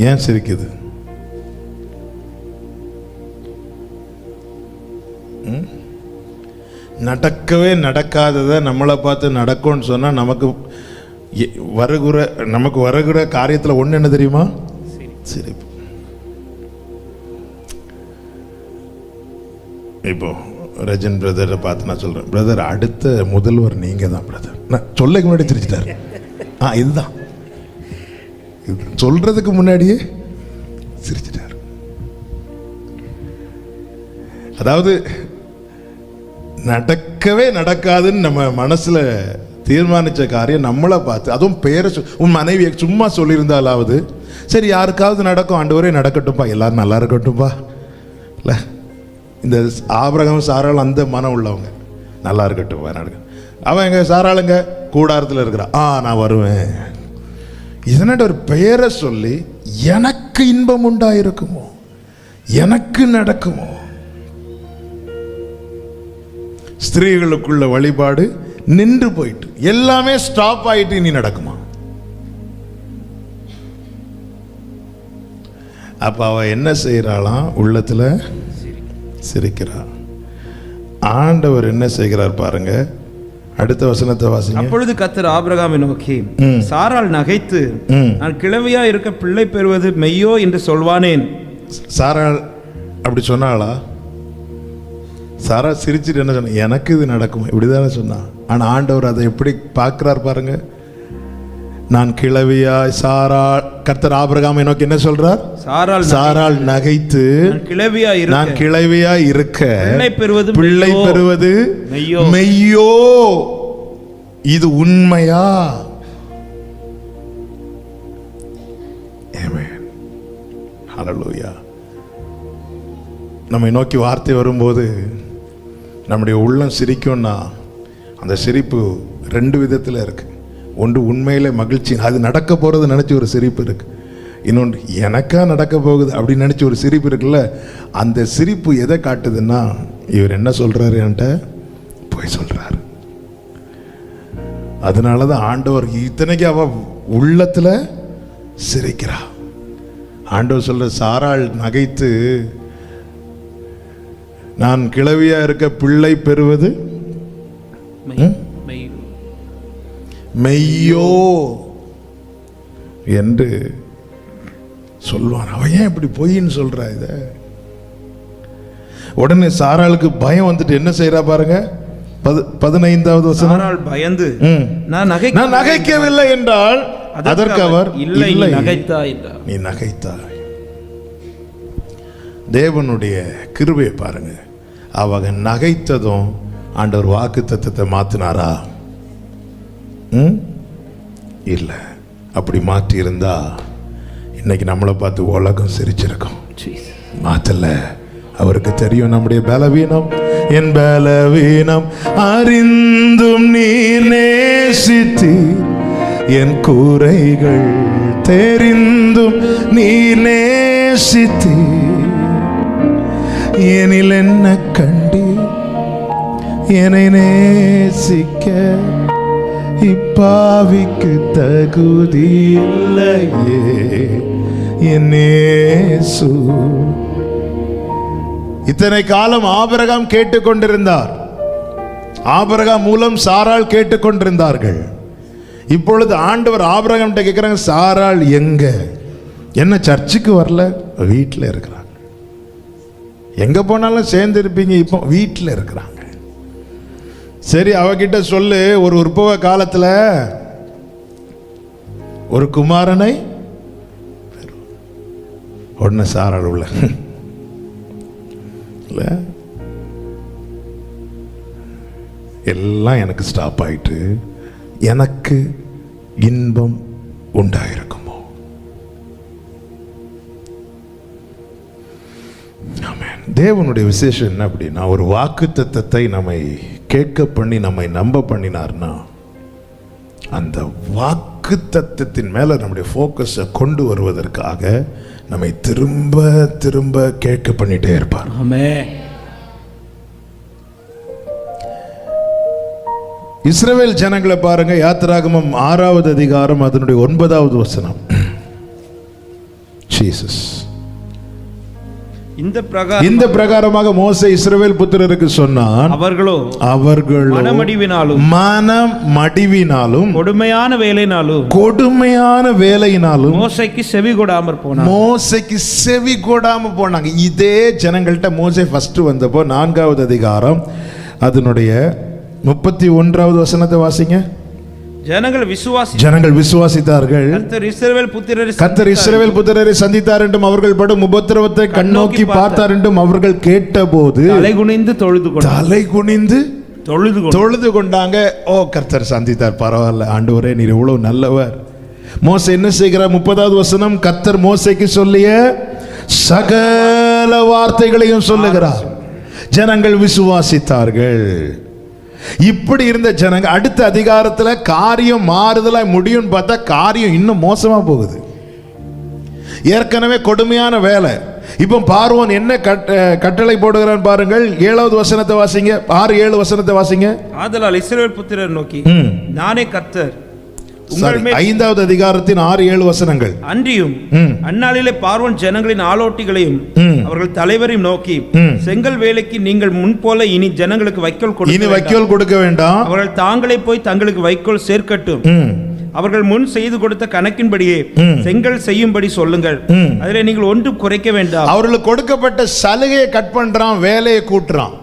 ஏன் சிரிக்குது? நடக்கவே நடக்காததை நம்மளை பார்த்து நடக்கும்னு சொன்னால் நமக்கு நமக்கு வருகிற காரியத்தில் ஒன்று என்ன தெரியுமா? சிரிப்பு. இப்போ ரஜன் பிரதரை பார்த்து நான் சொல்கிறேன், பிரதர் அடுத்த முதல்வர் நீங்கள் தான் பிரதர். நான் சொல்ல முன்னாடி சிரிச்சிட்டாரு. இதுதான் சொல்றதுக்கு முன்னாடியே சிரிச்சிட்டாரு. அதாவது நடக்கவே நடக்காதுன்னு நம்ம மனசுல தீர்மானிச்ச காரியம் நம்மளை பார்த்து, அதுவும் பேரை உன் மனைவியை சும்மா சொல்லியிருந்தாலாவது சரி யாருக்காவது நடக்கும், ஆண்டவரே நடக்கட்டும்பா, எல்லாரும் நல்லா இருக்கட்டும்பா. இல்லை, இந்த ஆபிரகாம் சாராள் அந்த மனம் உள்ளவங்க, நல்லா இருக்கட்டும்பா நடக்கும். அவன் எங்க சாராளுங்க கூடாரத்தில் இருக்கிறான், நான் வருவேன். இதனால ஒரு பெயரை சொல்லி எனக்கு இன்பம் உண்டாயிருக்குமோ, எனக்கு நடக்குமோ. ஸ்திரீகளுக்குள்ள வழிபாடு நின்று போயிட்டு எல்லாமே ஸ்டாப் ஆயிட்டு இனி நடக்குமா? அப்ப அவ என்ன செய்யறாளாம்? உள்ளத்துல சிரிக்கிறா. ஆண்டவர் என்ன செய்கிறார் பாருங்க, அடுத்த வசனத்தை வாசிங்க. அப்பொழுது கர்த்தர் ஆபிரகாமை நோக்கி, சாராள் நகைத்து நான் கிழவியா இருக்க பிள்ளை பெறுவது மெய்யோ என்று சொல்வானேன். சாராள் அப்படி சொன்னாளா? சாரா சிரிச்சுட்டு என்ன சொன்ன, எனக்கு இது நடக்கும் இப்படிதானே சொன்னா. ஆனா ஆண்டவர் அதை எப்படி பார்க்கிறார் பாருங்க. நான் கிழவியாய் கர்த்தர் ஆபிரகாமை நோக்கி என்ன சொல்றார்? சாராள் நகைத்து நான் கிழவியாய் இருக்க பிள்ளை பெறுவது மெய்யோ, இது உண்மையா? ஆமென், ஹல்லேலூயா. நம்மை நோக்கி வார்த்தை வரும்போது நம்முடைய உள்ளம் சிரிக்கும்னா அந்த சிரிப்பு ரெண்டு விதத்தில் இருக்கு. ஒன்று உண்மையில மகிழ்ச்சி, அது நடக்க போறது நினைச்சு ஒரு சிரிப்பு இருக்கு. இன்னொன்று எனக்கா நடக்க போகுது அப்படின்னு நினைச்சு ஒரு சிரிப்பு இருக்குல்ல. அந்த சிரிப்பு எதை காட்டுதுன்னா, இவர் என்ன சொல்றாரு என்கிட்ட போய் சொல்றாரு. அதனாலதான் ஆண்டவர் இத்தனைக்கு அவ உள்ளத்துல சிரிக்கிறா. ஆண்டவர் சொல்ற, சாராள் நகைத்து நான் கிழவியா இருக்க பிள்ளை பெறுவது மெய்யோ என்று சொல்வான். அவன் ஏன் இப்படி பொய்ன்னு சொல்றா? இத உடனே சாராளுக்கு பயம் வந்துட்டு என்ன செய்யறா பாருங்க. 15வது வசனம். பயந்து நான் நகைக்கவில்லை என்றால் அதற்கு அவர் இல்லை, நீ நகைத்தாய். தேவனுடைய கிருபையை பாருங்க. அவங்க நகைத்ததும் ஆண்டவர் வாக்கு தத்தத்தை மாத்தினாரா? இல்ல. அப்படி மாற்றி இருந்தா இன்னைக்கு நம்மளை பார்த்து உலகம் சிரிச்சிருக்கும். மாத்தல. அவருக்கு தெரியும் நம்முடைய பலவீனம். என் பலவீனம் அறிந்தும் நீர் நேசித்தீர், என் குறைகள் தெரிந்தும் நீர் நேசித்தீர், எனில் என்ன கண்டு என்னை நேசிக்க இப்பாவிக்கு தகுதி இல்லையே என் இயேசு. இத்தனை காலம் ஆபிரகாம் கேட்டுக்கொண்டிருந்தார். ஆபிரகாம் மூலம் சாராள் கேட்டுக்கொண்டிருந்தார்கள். இப்பொழுது ஆண்டவர் ஆபிரகாம் கேட்கிறாங்க, சாராள் எங்க? என்ன சர்ச்சுக்கு வரல? வீட்டில் இருக்கிறாங்க. எங்க போனாலும் சேர்ந்து இருப்பீங்க, இப்போ வீட்டில் இருக்கிறாங்க. சரி, அவகிட்ட சொல்லு, ஒரு உற்பவ காலத்துல ஒரு குமாரனை. உடனே சாராள் உள்ள இல்ல, எல்லாம் எனக்கு ஸ்டாப் ஆயிட்டு எனக்கு இன்பம் உண்டாயிருக்குமோ? ஆமென். தேவனுடைய விசேஷம் என்ன அப்படின்னா, ஒரு வாக்குத்தத்தத்தை நம்மை கேட்க பண்ணி நம்மை நம்ப பண்ணினார்னா, அந்த வாக்குத்தத்தத்தின் மேல நம்முடைய ஃபோக்கஸை கொண்டு வருவதற்காக நம்மை திரும்ப திரும்ப கேட்க பண்ணிட்டே இருப்பார். ஆமென். இஸ்ரவேல் ஜனங்களை பாருங்க, யாத்திராகமம் 6வது அதிகாரம் அதனுடைய 9வது வசனம். ஜீசஸ் இந்த பிரகாரமாக மோசே இஸ்ரவேல் புத்திரருக்கு சொன்னான், அவர்களோ மனமடிவினாலும் கொடுமையான வேலையினாலும் மோசேக்கு செவி கொடாம போனாங்க. இதே ஜனங்கள்ட்ட மோசே ஃபர்ஸ்ட் வந்தப்போ 4வது அதிகாரம் அதனுடைய 31வது வசனத்தை வாசிங்க. ஜனங்கள் விசுவாசித்தார்கள். கர்த்தர் இஸ்ரவேல் புத்திரரை சந்தித்தார் என்றும் அவர்கள் படும் உபத்திரவத்தை கண்ணோக்கி பார்த்தார் என்றும் அவர்கள் கேட்டபோது தலை குனிந்து தொழுது கொண்டாங்க. ஓ, கர்த்தர் சந்தித்தார், பரவாயில்ல ஆண்டவரே, நீர் எவ்வளவு நல்லவர். மோசே என்ன செய்கிறார்? 30வது வசனம், கர்த்தர் மோசேக்கு சொல்லிய சகல வார்த்தைகளையும் சொல்லுகிறார். ஜனங்கள் விசுவாசித்தார்கள். இப்படி இருந்த ஜனங்க அடுத்த அதிகாரத்துல காரியம் மாறுதலா முடியும் பார்த்தா காரியம் இன்னும் மோசமா போகுது. ஏற்கனவே கொடுமையான வேலை. இப்போ பார்வோன் என்ன கட்டளை போடுகிறான் பாருங்கள். 7வது வசனத்தை வாசிங்க. 6-7 வசனத்தை வாசிங்க. ஆதலால் இஸ்ரவேல் புத்திரர் நோக்கி, நானே கர்த்தர். 5வது அதிகாரத்தின் 6-7 வசனங்கள். அன்றியும் அந்நாளிலே பார்வோன் ஜனங்களின் ஆலோட்டிகளையும் அவர்கள் தலைவரையும் நோக்கி, செங்கல் வேலைக்கு நீங்கள் முன் போல இனி ஜனங்களுக்கு வைக்கோல் கொடுக்க வேண்டாம். அவர்கள் தாங்களே போய் தங்களுக்கு வைக்கோல் சேர்க்கட்டும். அவர்கள் முன் செய்து கொடுத்த கணக்கின்படியே செங்கல் செய்யும்படி சொல்லுங்கள். அதிலே நீங்கள் ஒன்றும் குறைக்க வேண்டாம். அவர்களுக்கு கொடுக்கப்பட்ட சலுகையை கட் பண்றான், வேலையை கூட்டுறான்.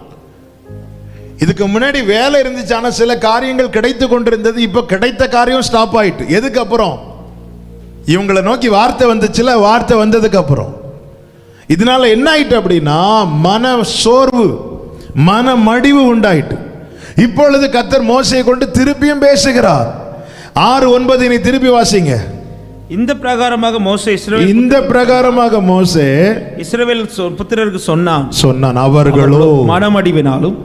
இதுக்கு முன்னாடி வேலை இருந்துச்சு, ஆனா சில காரியங்கள் கிடைத்து கொண்டிருந்தது. இப்ப கிடைத்த காரியம் ஸ்டாப் ஆயிட்டு. எதுக்கு அப்புறம்? இவங்களை நோக்கி வார்த்தை வந்துச்சுல, வார்த்தை வந்ததுக்கு அப்புறம். இதனால என்ன ஆயிட்டு அப்படின்னா, மன சோர்வு, மன மடிவு உண்டாயிட்டு. இப்பொழுது கர்த்தர் மோசேயை கொண்டு திருப்பியும் பேசுகிறார். 6-9 நீ திருப்பி வாசிங்க. இந்த பிரகாரமாக மோசே இஸ்ரவேல் புத்திரருக்கு சொன்னான், அவர்களோ மனமடிவினாலும்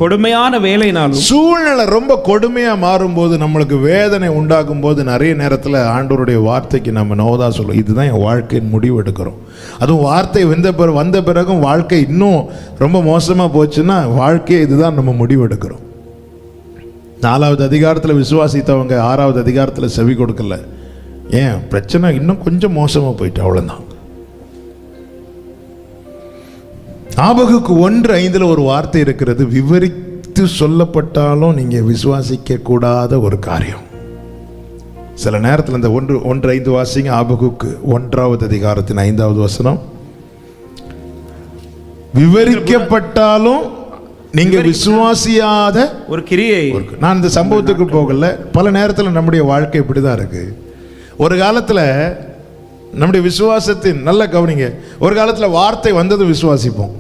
கொடுமையான வேலையினாலும். சூழ்நிலை ரொம்ப கொடுமையா மாறும்போது, நம்மளுக்கு வேதனை உண்டாகும் போது, நிறைய நேரத்தில் ஆண்டவருடைய வார்த்தைக்கு நம்ம நோதா சொல்லுவோம், இதுதான் என் வாழ்க்கையின் முடிவு எடுக்கிறோம். அதுவும் வார்த்தை வந்த பிறகும் வாழ்க்கை இன்னும் ரொம்ப மோசமா போச்சுன்னா, வாழ்க்கையை இதுதான் நம்ம முடிவு எடுக்கிறோம். 4வது அதிகாரத்தில் விசுவாசித்தவங்க 6வது அதிகாரத்தில் செவி கொடுக்கல. ஏன்? பிரச்சனை இன்னும் கொஞ்சம் மோசமா போயிட்டு, அவ்வளவுதான். ஆபகுக்கு 1:5 ஒரு வார்த்தை இருக்கிறது, விவரித்து சொல்லப்பட்டாலும் நீங்க விசுவாசிக்க கூடாத ஒரு காரியம். சில நேரத்தில் இந்த 1:5 வாசிங்க. ஆபகுக்கு 1வது அதிகாரத்தின் 5வது வசனம். விவரிக்கப்பட்டாலும் நீங்க விசுவாசியாத ஒரு கிரியை. நான் இந்த சம்பவத்துக்கு போகல. பல நேரத்தில் நம்முடைய வாழ்க்கை இப்படிதான் இருக்கு. ஒரு காலத்துல நம்முடைய விசுவாசத்தின், நல்ல கவனிங்க, ஒரு காலத்துல வார்த்தை வந்தது விசுவாசிப்போம்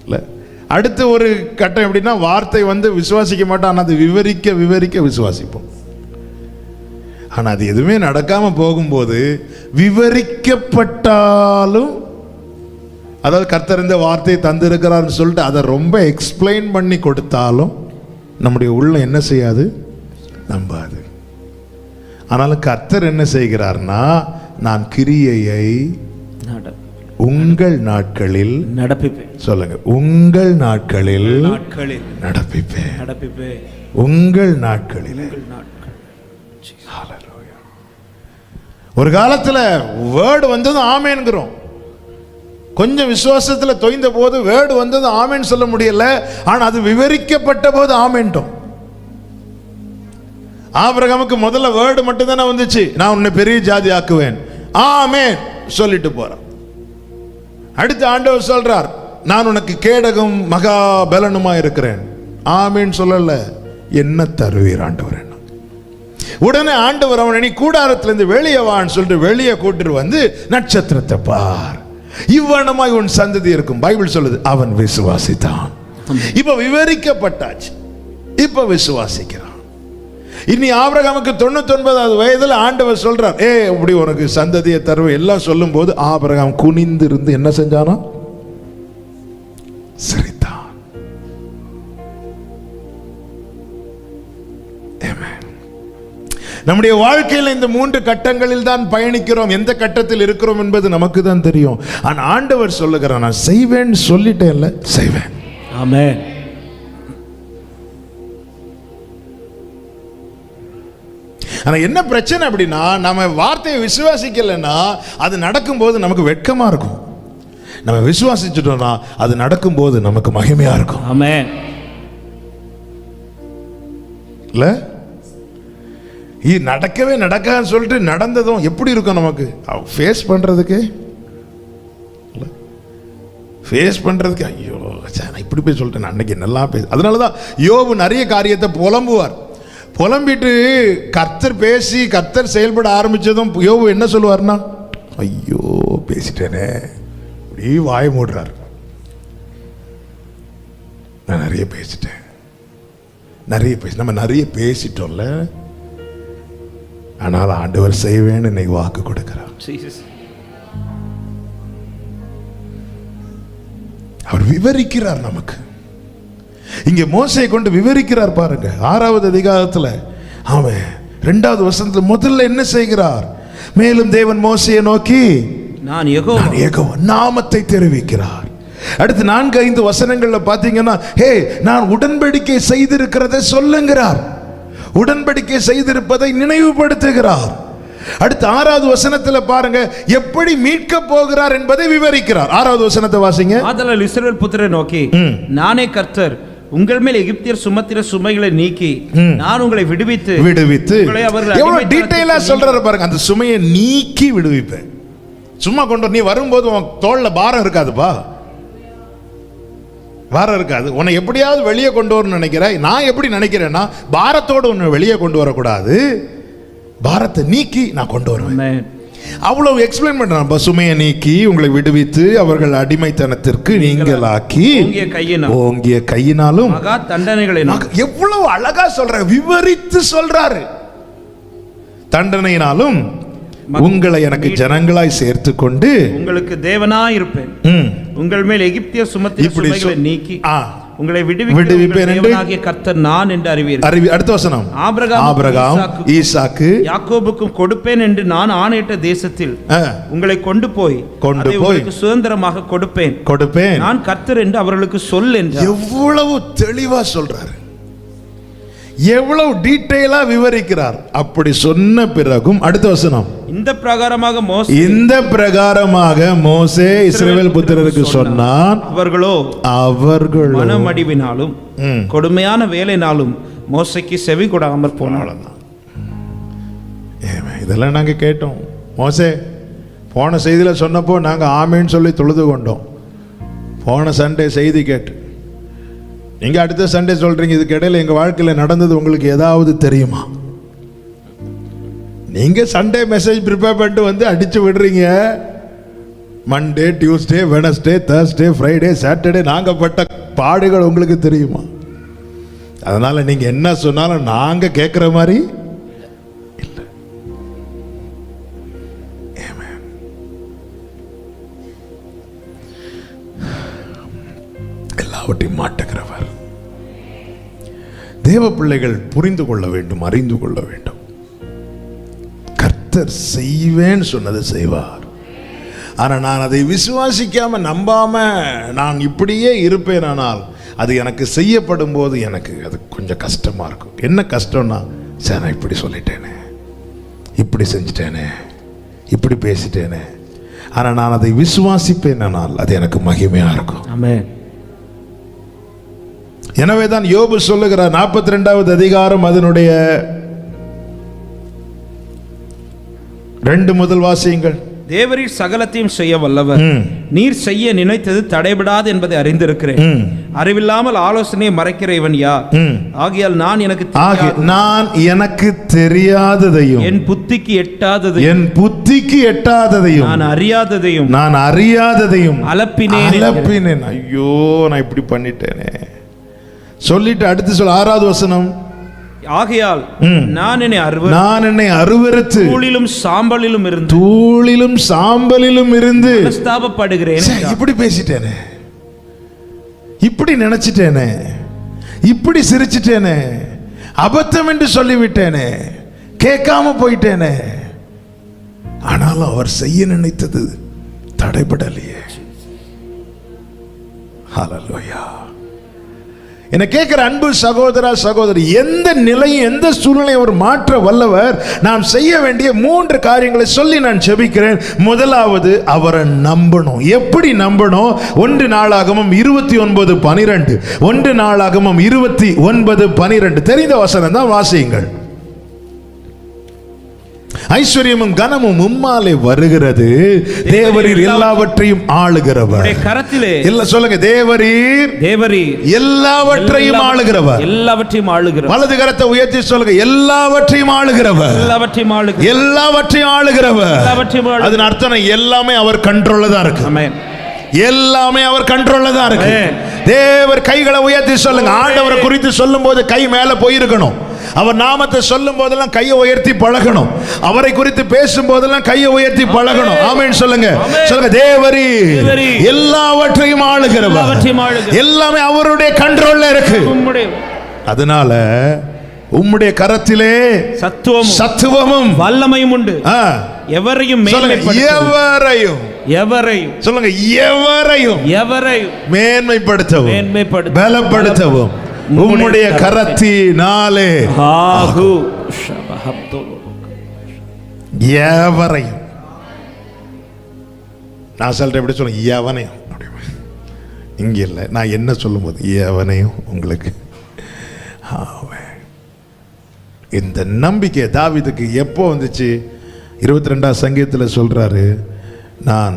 இல்ல. அடுத்து ஒரு கட்டம் எப்படின்னா, வார்த்தை வந்து விசுவாசிக்க மாட்டோம், ஆனால் அது விவரிக்க விசுவாசிப்போம். ஆனா அது எதுவுமே நடக்காம போகும்போது, விவரிக்கப்பட்டாலும், அதாவது கர்த்தர் இந்த வார்த்தையை தந்திருக்கிறார்னு சொல்லிட்டு அதை ரொம்ப எக்ஸ்பிளைன் பண்ணி கொடுத்தாலும் நம்முடைய உள்ள என்ன செய்யாது? நம்பாது. ஆனாலும் கர்த்தர் என்ன செய்கிறார்னா, நான் கிரியையை உங்கள் நாட்களில் நடப்பிப்பேன். சொல்லுங்க, உங்கள் நாட்களில் நடப்பிப்பேன். உங்கள் நாட்களில். ஒரு காலத்துல வேர்டு வந்தது ஆமேன்கிறோம். கொஞ்சம் விசுவாசத்தில் தொய்ந்த போது வேர்டு வந்தது ஆமேன் சொல்ல முடியல. ஆனா அது விவரிக்கப்பட்ட போது ஆமேன்ட்டோம். ஆபிரகாமுக்கு முதல்ல வேர்டு மட்டும் தானே வந்துச்சு, நான் உன்னை பெரிய ஜாதி ஆக்குவேன், ஆமேன் சொல்லிட்டு போறான். அடுத்து ஆண்டவர் சொல்றார், நான் உனக்கு கேடகம் மகா பலனுமா இருக்கிறேன், ஆமேன் சொல்லல, என்ன தருவீர் ஆண்டவர்? உடனே ஆண்டவர் அவனை நீ கூடாரத்திலிருந்து வெளியே வான்னு சொல்லிட்டு வெளியே கூட்டிட்டு வந்து நட்சத்திரத்தை பார், இவ்வளமாய் உன் சந்ததி இருக்கும். பைபிள் சொல்லுது, அவன் விசுவாசித்தான். இப்ப விவரிக்கப்பட்டாச்சு, இப்ப விசுவாசிக்கிறான். இனி ஆபிரகாமுக்கு 99வது வயதுல ஆண்டவர் சொல்றார், இப்படி உனக்கு சந்ததியை தருவேன் எல்லாம் சொல்லும் போது ஆபிரகாம் குனிந்து இருந்து என்ன செஞ்சானா? சிரித்தான். நம்முடைய வாழ்க்கையில் இந்த 3 கட்டங்களில் தான் பயணிக்கிறோம். எந்த கட்டத்தில் இருக்கிறோம் என்பது நமக்கு தான் தெரியும். ஆனா ஆண்டவர் சொல்லுகிறார், நான் செய்வேன் சொல்லிட்டேன்ல, செய்வேன். ஆமென். ஆனா என்ன பிரச்சனை அப்படின்னா, நம்ம வார்த்தையை விசுவாசிக்கலைன்னா அது நடக்கும்போது நமக்கு வெட்கமா இருக்கும். நம்ம விசுவாசிச்சுட்டோம்னா அது நடக்கும்போது நமக்கு மகிமையா இருக்கும். ஆமென். இல்ல இது நடக்கவே நடக்கான்னு சொல்லிட்டு நடந்ததும் எப்படி இருக்கும் நமக்கு ஃபேஸ் பண்றதுக்கு ஐயோ நான் இப்படி போய் சொல்லிட்டேன் அன்னைக்கு நல்லா பேச. அதனாலதான் யோபு நிறைய காரியத்தை புலம்புவார். புலம்பிட்டு கர்த்தர் பேசி கர்த்தர் செயல்பட ஆரம்பிச்சதும் யோபு என்ன சொல்லுவார்னா, ஐயோ பேசிட்டேனே, இப்படி வாய மூடுறார். நான் நிறைய பேசிட்டேன், நம்ம நிறைய பேசிட்டோம்ல, ஆனால் ஆண்டவர் செய்வேன்னு இன்னைக்கு வாக்கு கொடுக்கிறார். அவர் விவரிக்கிறார் நமக்கு. இங்க மோசையை கொண்டு விவரிக்கிறார் பாருங்க. 6வது அதிகாரத்துல அவன் 2வது வசனத்துல முதல்ல என்ன செய்கிறார்? மேலும் தேவன் மோசையை நோக்கி நான் யெகோவா நாமத்தை தெரிவிக்கிறார். அடுத்து 4-5 வசனங்கள்ல பாத்தீங்கன்னா, ஹே நான் உடன்படிக்கை செய்திருக்கிறதை சொல்லுங்கிறார். உடன்படிக்கை செய்திருப்பதை நினைவுபடுத்துகிறார். அடுத்து 6வது வசனத்துல பாருங்க எப்படி மீட்க போகிறார் என்பதை விவரிக்கிறார். 6வது வசனத்தை வாசிங்க. ஆதலால் இஸ்ரவேல் புத்திரரை நோக்கி, நானே கர்த்தர், உங்கள் மேல் எகிப்தியர் சுமத்திர சுமைகளை நீக்கி நான் உங்களை விடுவித்து எவ்வளவு டீடைலா சொல்றாரு பாருங்க. அந்த சுமையை நீக்கி விடுவிப்பேன். சும்மா கொண்டு நீ வரும்போது உன் தோல்ல பாரம் இருக்காதுப்பா, பாரம் இருக்காது. உன்னை எப்படியாவது வெளியே கொண்டு வரணும்னு நினைக்கிறேன். நான் எப்படி நினைக்கிறேன்னா, பாரத்தோடு உன்னை வெளியே கொண்டு வரக்கூடாது, பாரத்தை நீக்கி நான் கொண்டு வருவேன். அவ்வளவு எக்ஸ்பிளைன் பண்றான். சுமையை நீக்கி உங்களை விடுவித்து அவர்கள் அடிமைத்தனத்திற்கு நீங்களாக்கி ஓங்கிய கையினாலும் தண்டனைகளை எவ்வளவு அழகா சொல்ற, விவரித்து சொல்றாரு. தண்டனையினாலும் உங்களை எனக்கு ஜனங்களாய் சேர்த்து கொண்டு உங்களுக்கு தேவனாய் இருப்பேன், உங்கள் மேல் எகிப்திய சுமத்திர சுமைகளை நீக்கி உங்களை விடுவிப்பேன் என்று கர்த்தர் நான் என்று அறிவீர்கள். அடுத்த வசனம், ஆபிரகாம் ஈசாக்கு யாக்கோபுக்கும் கொடுப்பேன் என்று நான் ஆணையிட்ட தேசத்தில் உங்களை கொண்டு போய் சுதந்திரமாக கொடுப்பேன், நான் கர்த்தர் என்று அவர்களுக்கு சொல் என்று. எவ்வளவு தெளிவா சொல்றாரு, எவ்வளவு டீடைலா விவரிக்கிறார். அப்படி சொன்ன பிறகும் அடுத்த வசனம், இந்த பிரகாரமாக மோசே இஸ்ரவேல் புத்திரருக்கு சொன்னான், அவர்களோ மனமடிவினாலும் கொடுமையான வேலைனாலும் மோசைக்கு செவி கொடாமற் போனாலும். இதெல்லாம் நாங்க கேட்டோம். மோசே போன செய்தியில சொன்னப்போ நாங்க ஆமேன்னு சொல்லி தொழுது கொண்டோம். போன சண்டே செய்தி கேட்டு நீங்க அடுத்த சண்டே சொல்றீங்க, இதுக்கு இடையில எங்க வாழ்க்கையில நடந்தது உங்களுக்கு ஏதாவது தெரியுமா? நீங்க சண்டே மெசேஜ் ப்ரிப்பேர் பண்ணிட்டு வந்து அடிச்சு விடுறீங்க. Monday, Tuesday, Wednesday, Thursday, Friday, Saturday நாங்க பட்ட பாடுகள் உங்களுக்கு தெரியுமா? அதனால நீங்க என்ன சொன்னாலும் நாங்க கேட்கிற மாதிரி இல்ல. எல்லாவற்றையும் மாட்டுகிறவர். தேவ பிள்ளைகள் புரிந்து கொள்ள வேண்டும், அறிந்து கொள்ள வேண்டும். கர்த்தர் செய்வேன்னு சொன்னதை செய்வார். ஆனா நான் அதை விசுவாசிக்காம நம்பாம நான் இப்படியே இருப்பேன். ஆனால் அது எனக்கு செய்யப்படும் போது எனக்கு அது கொஞ்சம் கஷ்டமா இருக்கும். என்ன கஷ்டம்னா, சார் நான் இப்படி சொல்லிட்டேனே, இப்படி செஞ்சிட்டேனே, இப்படி பேசிட்டேனே. ஆனா நான் அதை விசுவாசிப்பேன், ஆனால் அது எனக்கு மகிமையா இருக்கும். ஆமென். எனவேதான் யோபு சொல்லுகிறார் 42வது அதிகாரம் அதனுடைய 2 முதல் வாசியுங்கள். தேவரீர் சகலத்தையும் செய்ய வல்லவர், நீர் செய்ய நினைத்தது தடைபடாது என்பதை அறிந்திருக்கிறேன். அறிவில்லாமல் ஆலோசனையை மறைக்கிற இவன் யார்? ஆகையால் நான் எனக்கு தெரியாததையும் என் புத்திக்கு எட்டாததையும் நான் அறியாததையும் அலப்பினேன். ஐயோ நான் இப்படி பண்ணிட்டேனே சொல்லிட்டு அடுத்து சொல்ல 6வது வசனம், ஆகையால் நான் என்னை அருவருத்து தூளிலும் சாம்பலிலும் இருந்து மனஸ்தாபப்படுகிறேன். இப்படி பேசிட்டேனே, இப்படி நினைச்சிட்டேனே, இப்படி சிரிச்சிட்டேனே, அபத்தம் என்று சொல்லிவிட்டேனே, கேட்காம போயிட்டேனே. ஆனாலும் அவர் செய்ய நினைத்தது தடைபடலையே. ஹல்லேலூயா. என்னை கேட்கிற அன்பு சகோதரா சகோதரி, எந்த நிலையும் எந்த சூழ்நிலையும் அவர் மாற்ற வல்லவர். நாம் செய்ய வேண்டிய 3 காரியங்களை சொல்லி நான் ஜெபிக்கிறேன். முதலாவது, அவரை நம்பணும். எப்படி நம்பணும்? 1 நாளாகமம் 29:12. 1 நாளாகமம் 29:12 தெரிந்த வசனம் தான், வாசியுங்கள். ஐஸ்வர்யமும் கனமும் உம்மாலே வருகிறது, தேவரீர் எல்லாவற்றையும் ஆளுகிறவர். கரத்திலே இல்ல சொல்லுங்க, தேவரீர் எல்லாவற்றையும் ஆளுகிறவர். எல்லாவற்றையும் ஆளுகிறவர். வலது கரத்தை உயர்த்தி சொல்லுங்க, எல்லாவற்றையும் ஆளுகிறவர். எல்லாவற்றையும் ஆளுகிறவர். எல்லாவற்றையும் ஆளுகிறவர். அதன் அர்த்தம் எல்லாமே அவர் கண்ட்ரோல்ல தான் இருக்கு. ஆமென். எல்லாமே அவர் கண்ட்ரோல்ல தான் இருக்கு. தேவர் கைகளை உயர்த்தி சொல்லுங்க. ஆண்டவரை குறித்து சொல்லும் போது கை மேல போயிருக்கணும். அவர் நாமத்தை சொல்லும் போதெல்லாம் கையை உயர்த்தி பழகணும். அவரை குறித்து பேசும் போதெல்லாம் கையை உயர்த்தி பழகணும். ஆமென் சொல்லுங்க. சொல்லுங்க, தேவரீர் எல்லாவற்றையும் ஆளுகிறவர். எல்லாமே அவருடைய கண்ட்ரோல்ல இருக்கு. அதனால உம்முடைய கரத்திலே சத்துவமும் வல்லமையும் உண்டு. எவரையும் சொல்லுங்க, எவரையும் மேன்மைப்படுத்தவும் பலப்படுத்தவும் உம்முடைய கரத்தினாலே எவரையும். நான் சொல்றேன் எப்படி சொல்லுங்க, எவனையும். இங்க இல்லை, நான் என்ன சொல்லும் போது எவனையும் உங்களுக்கு. இந்த நம்பிக்கை தாவீதுக்கு எப்போ வந்துச்சு? 22ஆம் சங்கீதத்தில் சொல்றாரு. நான்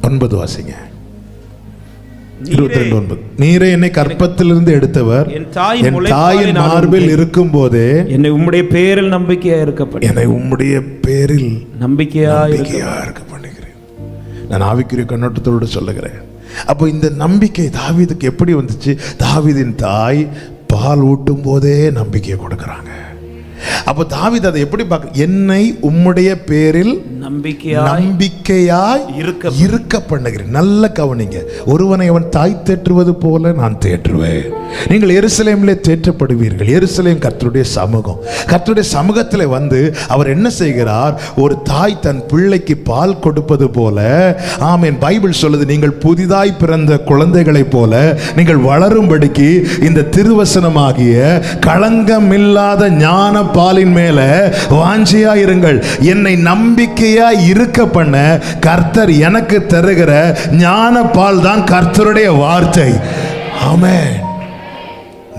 9 வாசிங்க. 22:9. நீரே என்னை கற்பத்திலிருந்து எடுத்தவர், என் தாயின் மார்பில் இருக்கும் போதே என்னை உம்முடைய பேரில் நம்பிக்கையா இருக்கப்பட்ட என்னை உம்முடைய பேரில் நம்பிக்கையா இருக்க பண்ணுகிறேன். நான் ஆவிக்குரிய கண்ணோட்டத்தோடு சொல்லுகிறேன். அப்போ இந்த நம்பிக்கை தாவீதுக்கு எப்படி வந்துச்சு? தாவீதின் தாய் பால் ஊட்டும் போதே நம்பிக்கையை கொடுக்கறாங்க. அப்போ தாவீது அதை எப்படி பார்க்க? என்னை உம்முடைய பேரில் நம்பிக்கையாய் இருக்க பண்ணுகிறேன். நல்ல கவனிங்க. ஒருவனை அவன் தாய் தேற்றுவது போல நான் தேற்றுவேன். நீங்கள் எருசலேமிலே தேற்றப்படுவீர்கள். எருசலேம் கர்த்தருடைய சமூகம். கர்த்தருடைய சமூகத்தில் வந்து அவர் என்ன செய்கிறார்? ஒரு தாய் தன் பிள்ளைக்கு பால் கொடுப்பது போல, ஆமென், பைபிள் சொல்லுது, நீங்கள் புதிதாய் பிறந்த குழந்தைகளைப் போல நீங்கள் வளரும்படிக்கு இந்த திருவசனமாகிய களங்கமில்லாத ஞான பாலின் மேல வாஞ்சியா இருங்கள். என்னை நம்பிக்கையா இருக்க பண்ண கர்த்தர் எனக்கு தருகிற ஞான பால் தான் கர்த்தருடைய வார்த்தை. ஆமென்.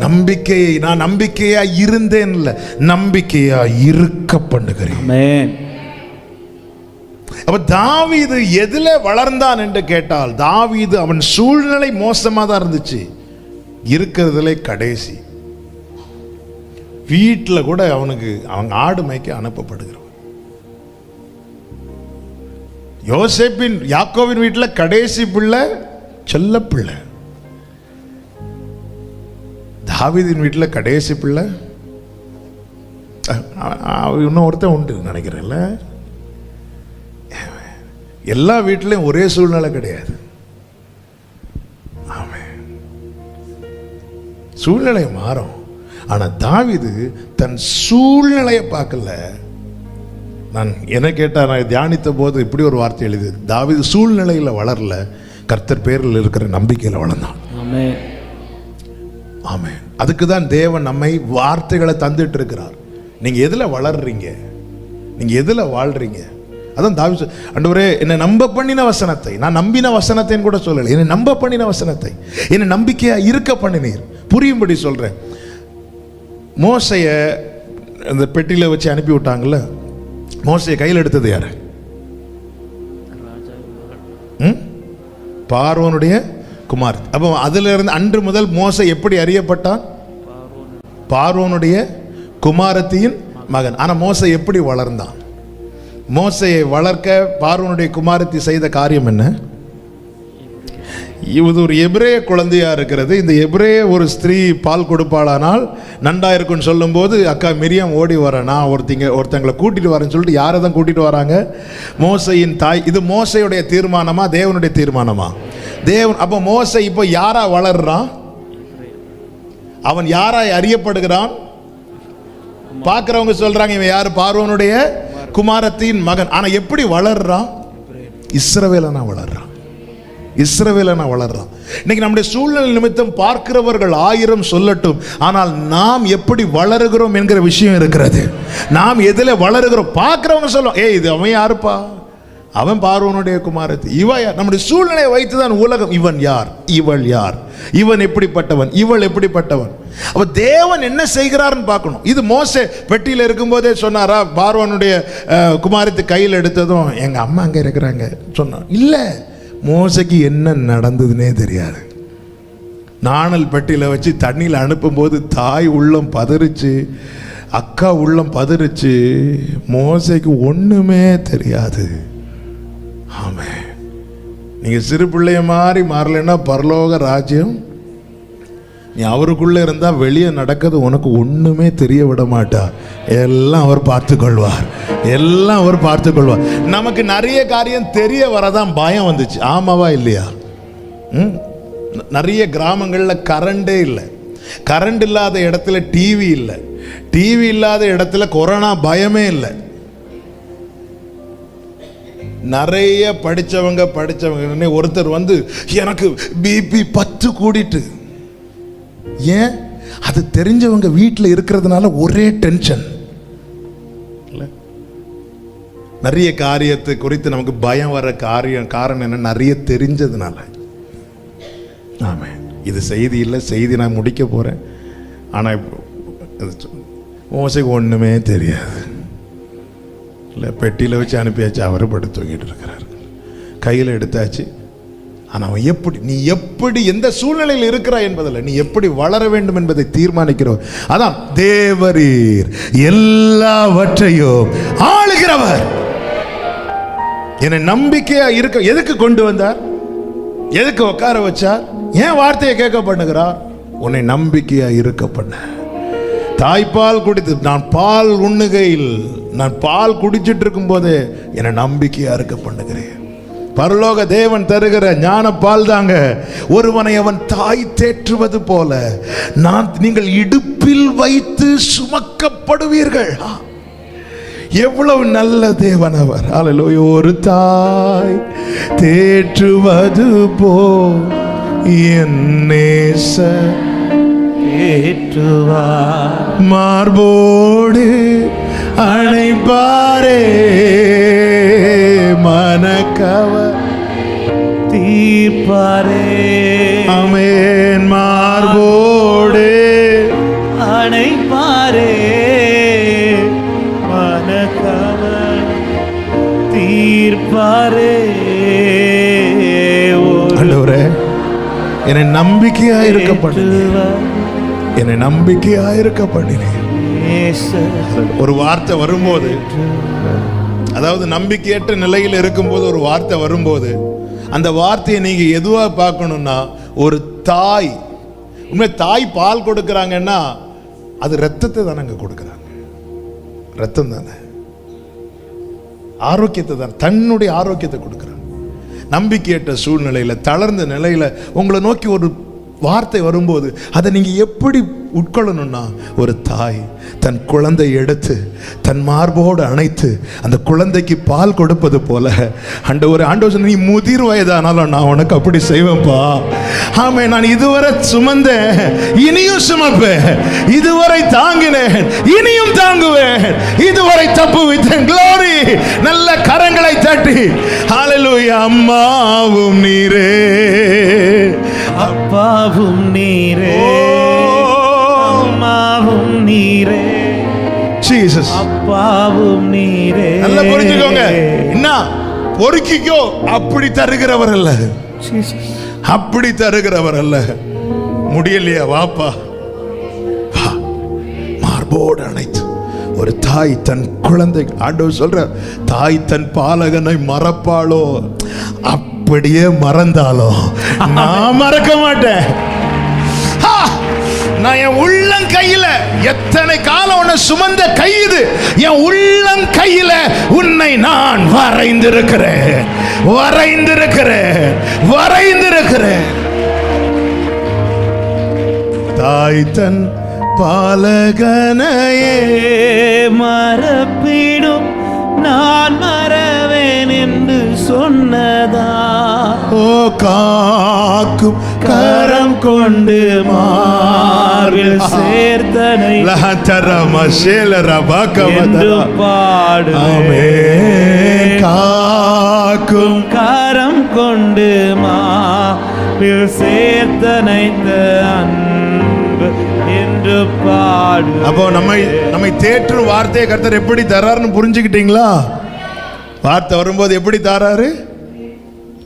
நம்பிக்கையை நான் நம்பிக்கையா இருந்தேன் இல்ல, நம்பிக்கையா இருக்க பண்ணுகிறேன். ஆமென். அப்ப தாவீது எதுல வளர்ந்தான் என்று கேட்டால், தாவீது அவன் சூழ்நிலை மோசமா தான் இருந்துச்சு. இருக்கிறதுல கடைசி வீட்டில் கூட அவனுக்கு அவங்க ஆடு மேய்க்க அனுப்பப்படுகிறவன். யோசேப்பின் யாக்கோவின் வீட்டில் கடைசி பிள்ளை செல்ல பிள்ளை. தாவீதின் வீட்டில் கடைசி பிள்ளை இன்னும் ஒருத்தன் உண்டு நினைக்கிறேன்ல. எல்லா வீட்டிலையும் ஒரே சூழ்நிலை கிடையாது. ஆமென். சூழ்நிலை மாறும். ஆனா தாவீது தன் சூழ்நிலையை பார்க்கல. நான் என்ன கேட்டா, நான் தியானித்த போது இப்படி ஒரு வார்த்தை எழுது, தாவீது சூழ்நிலையில வளரல, கர்த்தர் பேரில் இருக்கிற நம்பிக்கையில வளர்ந்தான். ஆமென். ஆமென். அதுக்கு தான் தேவன் நம்மை வார்த்தைகளை தந்துட்டு இருக்கிறார். நீங்க எதுல வளர்றீங்க, நீங்க எதுல வாழ்றீங்க? அதான் தாவீது, ஆண்டவரே என்னை நம்ப பண்ணின வசனத்தை, நான் நம்பின வசனத்தை கூட சொல்லலை, என்னை நம்ப பண்ணின வசனத்தை, என்னை நம்பிக்கையா இருக்க பண்ணினீர். புரியும்படி சொல்றேன். மோசைய அந்த பெட்டியில வச்சு அனுப்பி விட்டாங்கல்ல, மோசையை கையில் எடுத்தது யாரு? பார்வோனுடைய குமார். அப்போ அதுல இருந்து அன்று முதல் மோசை எப்படி அறியப்பட்டான்? பார்வோனுடைய குமாரத்தியின் மகன். ஆனா மோசை எப்படி வளர்ந்தான்? மோசையை வளர்க்க பார்வோனுடைய குமாரத்தி செய்த காரியம் என்ன? இது ஒரு எபிரேய குழந்தையா இருக்கிறது. இந்த எபிரேய ஒரு ஸ்திரீ பால் கொடுப்பாளானால் நண்டா இருக்குன்னு சொல்லும் போது அக்கா மிரியாம் ஓடி வர, நான் ஒருத்தங்களை கூட்டிட்டு வரேன்னு சொல்லிட்டு யாரை தான் கூட்டிட்டு வராங்க? மோசையின் தாய். இது மோசையுடைய தீர்மானமா தேவனுடைய தீர்மானமா? தேவன். அப்போ மோசை இப்போ யாரா வளர்றான்? அவன் யாராய் அறியப்படுகிறான்? பார்க்கிறவங்க சொல்றாங்க இவன் யாரு? பார்வோனுடைய குமாரத்தின் மகன். ஆனா எப்படி வளர்றான்? இஸ்ரவேலனா வளர்றான். இஸ்ரவேலனா வளர்றான். இன்னைக்கு நம்முடைய சூழ்நிலை நிமித்தம் பார்க்கிறவர்கள் 1000 சொல்லட்டும், ஆனால் நாம் எப்படி வளருகிறோம் என்கிற விஷயம் இருக்கிறது. நாம் எதில் வளருகிறோம் பார்க்கிறவங்க சொல்லும், ஏய் இது அவன் யாருப்பா, அவன் பார்வோனுடைய குமாரத்தி, இவ யார். நம்முடைய சூழ்நிலையை வைத்துதான் உலகம் இவன் யார், இவள் யார், இவன் எப்படிப்பட்டவன், இவள் எப்படிப்பட்டவன். அப்ப தேவன் என்ன செய்கிறார்னு பார்க்கணும். இது மோசே பெட்டியில் இருக்கும்போதே சொன்னாரா, பார்வோனுடைய குமாரத்தை கையில் எடுத்ததும் எங்க அம்மா அங்க இருக்கிறாங்க சொன்னான்? இல்ல, மோசைக்கு என்ன நடந்ததுன்னே தெரியாது. நாணல் பெட்டியில் வச்சு தண்ணியில் அனுப்பும்போது தாய் உள்ளம் பதறிச்சு, அக்கா உள்ளம் பதறிச்சு, மோசைக்கு ஒண்ணுமே தெரியாது. ஆமே, நீங்க சிறு பிள்ளைய மாதிரி மாறலைன்னா பரலோக ராஜ்யம் நீ அவருக்குள்ள இருந்தா வெளியே நடக்கிறது உனக்கு ஒண்ணுமே தெரிய விட மாட்டார். எல்லாம் அவர் பார்த்து கொள்வார், எல்லாம் அவர் பார்த்து கொள்வார். நமக்கு நிறைய காரியம் தெரிய வரதான் பயம் வந்துச்சு. ஆமாவா இல்லையா? நிறைய கிராமங்கள்ல கரண்டே இல்லை, கரண்ட் இல்லாத இடத்துல டிவி இல்லை, டிவி இல்லாத இடத்துல கொரோனா பயமே இல்லை. நிறைய படிச்சவங்க ஒருத்தர் வந்து எனக்கு பிபி 10 கூடிட்டு, ஏன்? அது தெரிஞ்சவங்க வீட்டில் இருக்கிறதுனால ஒரே டென்ஷன். நிறைய காரியத்தை குறித்து நமக்கு பயம் வர காரணம் என்ன? நிறைய தெரிஞ்சதுனால. ஆமே, இது செய்தி இல்லை, செய்தி நான் முடிக்க போறேன். ஆனால் மோசைக்கு ஒண்ணுமே தெரியாது. இல்லை, பெட்டியில் வச்சு அனுப்பியாச்சு, அவரை படுத்து தூங்கிட்டு இருக்கிறார், கையில் எடுத்தாச்சு. ஆனால் அவன் எப்படி, நீ எப்படி எந்த சூழ்நிலையில் இருக்கிறாய் என்பதில்லை, நீ எப்படி வளர வேண்டும் என்பதை தீர்மானிக்கிறோம். அதான் தேவரீர் எல்லாவற்றையும் ஆளுகிறவர். என்னை நம்பிக்கையா இருக்க எதுக்கு கொண்டு வந்தார்? எதுக்கு உட்கார வச்சார்? ஏன் வார்த்தையை கேட்க பண்ணுகிறார்? உன்னை நம்பிக்கையா இருக்க பண்ண. தாய்ப்பால் குடித்து, நான் பால் உண்ணுகையில், நான் பால் குடிச்சிட்டு இருக்கும் போதே என்னை நம்பிக்கையா இருக்க பண்ணுகிறேன். பரலோக தேவன் தருகிற ஞான பால் தாங்க. ஒருவனை அவன் தாய் தேற்றுவது போல நீங்கள் இடுப்பில் வைத்து சுமக்கப்படுவீர்கள். எவ்வளவு நல்ல தேவன் அவர். அல்லேலூயா. ஒரு தாய் தேற்றுவது போல் என் நேசர் தேற்றுவார், மார்போடு அணைப்பாரே, மனக்கவர் தீர்ப்பாரே. ஆமென். மார்போடு அணைப்பாரே, மனக்கவர் தீர்ப்பாரே. ஆண்டவரே, என்னை நம்பிக்கையா இருக்க பண்ணுங்க, என்னை நம்பிக்கையா இருக்க பண்ணினேன். ஒரு வார்த்தை வரும்போது, அதாவது நம்பிக்கையற்ற நிலையில் இருக்கும்போது ஒரு வார்த்தை வரும்போது, அந்த வார்த்தையை நீங்க எதுவா பார்க்கணும்னா, ஒரு தாய், உண்மை தாய் பால் கொடுக்கறாங்கன்னா அது ரத்தத்தை தானங்க கொடுக்கறாங்க, ரத்தம் தானே, ஆரோக்கியத்தை தான், தன்னுடைய ஆரோக்கியத்தை கொடுக்கறாங்க. நம்பிக்கையற்ற சூழ்நிலையில, தளர்ந்த நிலையில உங்களை நோக்கி ஒரு வார்த்தை வரும்போது அதை நீங்க எப்படி உட்கொள்ளணும்னா, ஒரு தாய் தன் குழந்தை எடுத்து தன் மார்போடு அணைத்து அந்த குழந்தைக்கு பால் கொடுப்பது போல, ஆண்டவர் சொன்ன, நீ முதிர் வயதானாலும் நான் உனக்கு அப்படி செய்வேன்ப்பா. ஆமே, நான் இதுவரை சுமந்தேன், இனியும் சுமப்பேன், இதுவரை தாங்கினேன், இனியும் தாங்குவேன், இதுவரை தப்பு வைத்தேன். க்ளோரி. நல்ல கரங்களை தட்டி ஹல்லேலூயா. அம்மாவும் நீரே, அப்பாவும் நீரே, அம்மாவும் நீரே, ஜீசஸ். அப்பாவும் நீரே. நல்லா புரிஞ்சுக்கோங்க. என்ன பொறுக்கிக்கோ, அப்படி தருகிறவர் அல்ல, அப்படி தருகிறவர் அல்ல. முடியலையா? வாப்பா, மார்போடு அணைத்து ஒரு தாய் தன் குழந்தை, ஆண்டவர் சொல்ற, தாய் தன் பாலகனை மறப்பாளோ? அப்படியே மறந்தாலும் நான் மறக்க மாட்டேன். நான் என் உள்ளங்கையில, எத்தனை காலம் உன்னை சுமந்த கை இது, என் உள்ளங்கையில உன்னை நான் வரைந்திருக்கிறேன், வரைந்திருக்கிறேன், வரைந்திருக்கிறேன். தாய் தன் பாலகனையே மறப்பிடும் நான் மறவேன் என்று சொன்னதா? ஓ காக்கும் கரம் கொண்டு மார்பில் சேர்த்தனை என்று பாடுவே. காக்கும் கரம் கொண்டு மார்பில் சேர்த்தனைத்த அன்பு என்று பாடு. அப்போ நம்மை தேற்றும் வார்த்தையை கர்த்தர் எப்படி தராருன்னு புரிஞ்சுக்கிட்டீங்களா? வார்த்தை வரும்போது எப்படி தாராரு?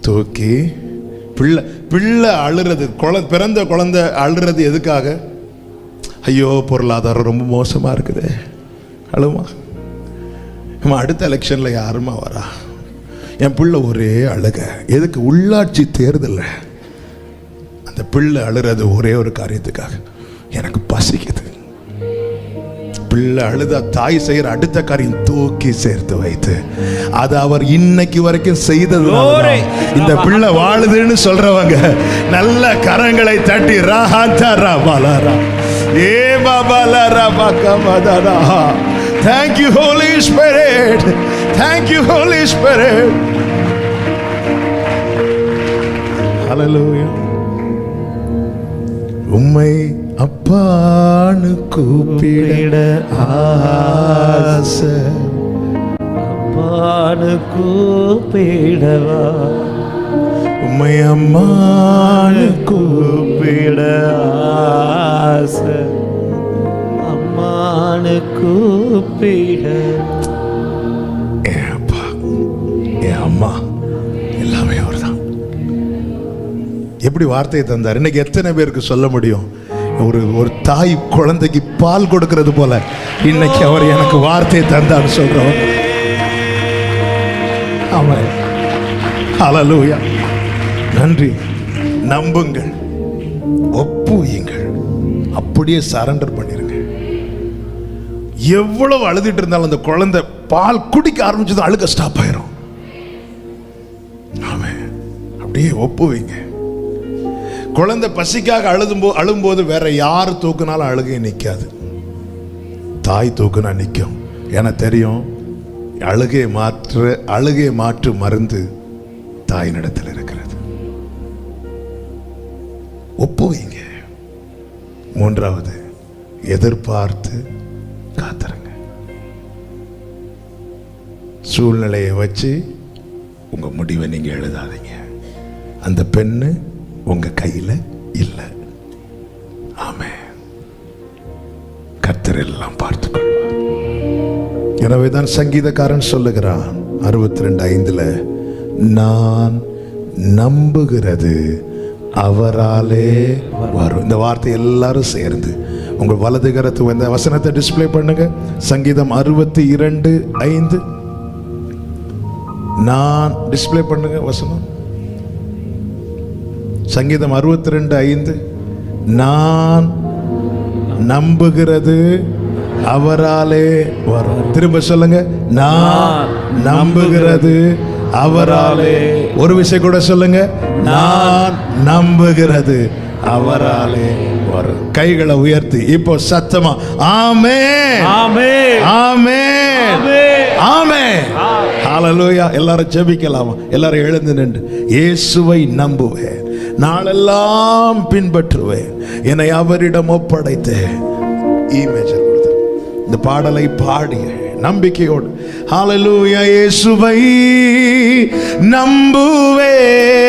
தூக்கி பிள்ளை அழுறது, பிறந்த குழந்தை அழுறது எதுக்காக? ஐயோ பொருளாதாரம் ரொம்ப மோசமா இருக்குது, அழுமா. அடுத்த எலெக்ஷன்ல யாருமா வரா? என் பிள்ளை ஒரே அழுக. எதுக்கு? உள்ளாட்சி தேர்தல். அந்த பிள்ளை அழுறது ஒரே ஒரு காரியத்துக்காக, எனக்கு பசிக்குது. பிள்ளை அழுதா தாய் செய்யற அடுத்த காரியம் தூக்கி சேர்த்து வைத்து, அது அவர் இன்னைக்கு வரைக்கும் செய்தது. இந்த பிள்ளை வாழுதுன்னு சொல்றவங்க நல்ல கரங்களை தட்டி ராஹாந்தரா பாலாரா ஏ பாபாலாரா பாகமதாரா. Thank you Holy Spirit, thank you Holy Spirit. Hallelujah. உம்மை அப்பான்னு கூப்பிட ஆசை, அப்பான்னு கூப்பிடவா? உம்மை அம்மான்னு கூப்பிட ஆசை, அம்மான்னு கூப்பிட. என் அப்பா என் அம்மா எல்லாமே அவர் தான். எப்படி வார்த்தையை தந்தார்? இன்னைக்கு எத்தனை பேருக்கு சொல்ல முடியும்? ஒரு தாய் குழந்தைக்கு பால் கொடுக்கிறது போல இன்னைக்கு அவர் எனக்கு வார்த்தையை தந்தார் சொல்றோம். ஆமென். ஹல்லேலூயா. நன்றி. நம்புங்கள், ஒப்புவீங்கள், அப்படியே சரண்டர் பண்ணிருங்க. எவ்வளவு அழுதுட்டு இருந்தாலும் அந்த குழந்தை பால் குடிக்க ஆரம்பிச்சதும் அழுக ஸ்டாப் ஆயிரும். ஆமென். அப்படியே ஒப்புவீங்க. குழந்தை பசிக்காக அழும்போது வேற யார் தூக்குனாலும் அழுகை நிற்காது, தாய் தூக்குனா நிற்கும். என தெரியும், அழுகை மாற்று மருந்து தாயினிடத்தில் இருக்கிறது. ஒப்புவீங்க. மூன்றாவது, எதிர்பார்த்து காத்துருங்க. சூழ்நிலையை வச்சு உங்க முடிவை நீங்க எழுதாதீங்க. அந்த பெண்ணு உங்க கையில இல்லை. ஆமென். கர்த்தர் எல்லாம் பார்த்துக் கொள்வார். எனவேதான் சங்கீதக்காரன் சொல்லுகிறான் 62:5, நான் நம்புகிறது அவராலே வரும். இந்த வார்த்தை எல்லாரும் சேர்ந்து உங்க வலது கரத்து இந்த வசனத்தை டிஸ்ப்ளே பண்ணுங்க. சங்கீதம் 62:5 நான் டிஸ்ப்ளே பண்ணுங்க வசனம். சங்கீதம் 62:5 நான் நம்புகிறது அவராலே வரும். திரும்ப சொல்லுங்க, நான் நம்புகிறது அவராலே. ஒரு விஷயம் கூட சொல்லுங்க, நான் நம்புகிறது அவராலே வரும். கைகளை உயர்த்தி இப்போ சத்தமா ஆமென் ஆமென் ஆமென் ஆமென். ஹல்லேலூயா. எல்லாரும் ஜெபிக்கலாமா? எல்லாரும் எழுந்து நின்று, இயேசுவை நம்புவேன், நாளெல்லாம் பின்பற்றுவேன், என்னை அவரிடம் ஒப்படைத்தேன். இமேஜர் கொடுத்து இந்த பாடலை பாடிய நம்பிக்கையோடு ஹல்லேலூயா. இயேசுவை நம்புவேன்,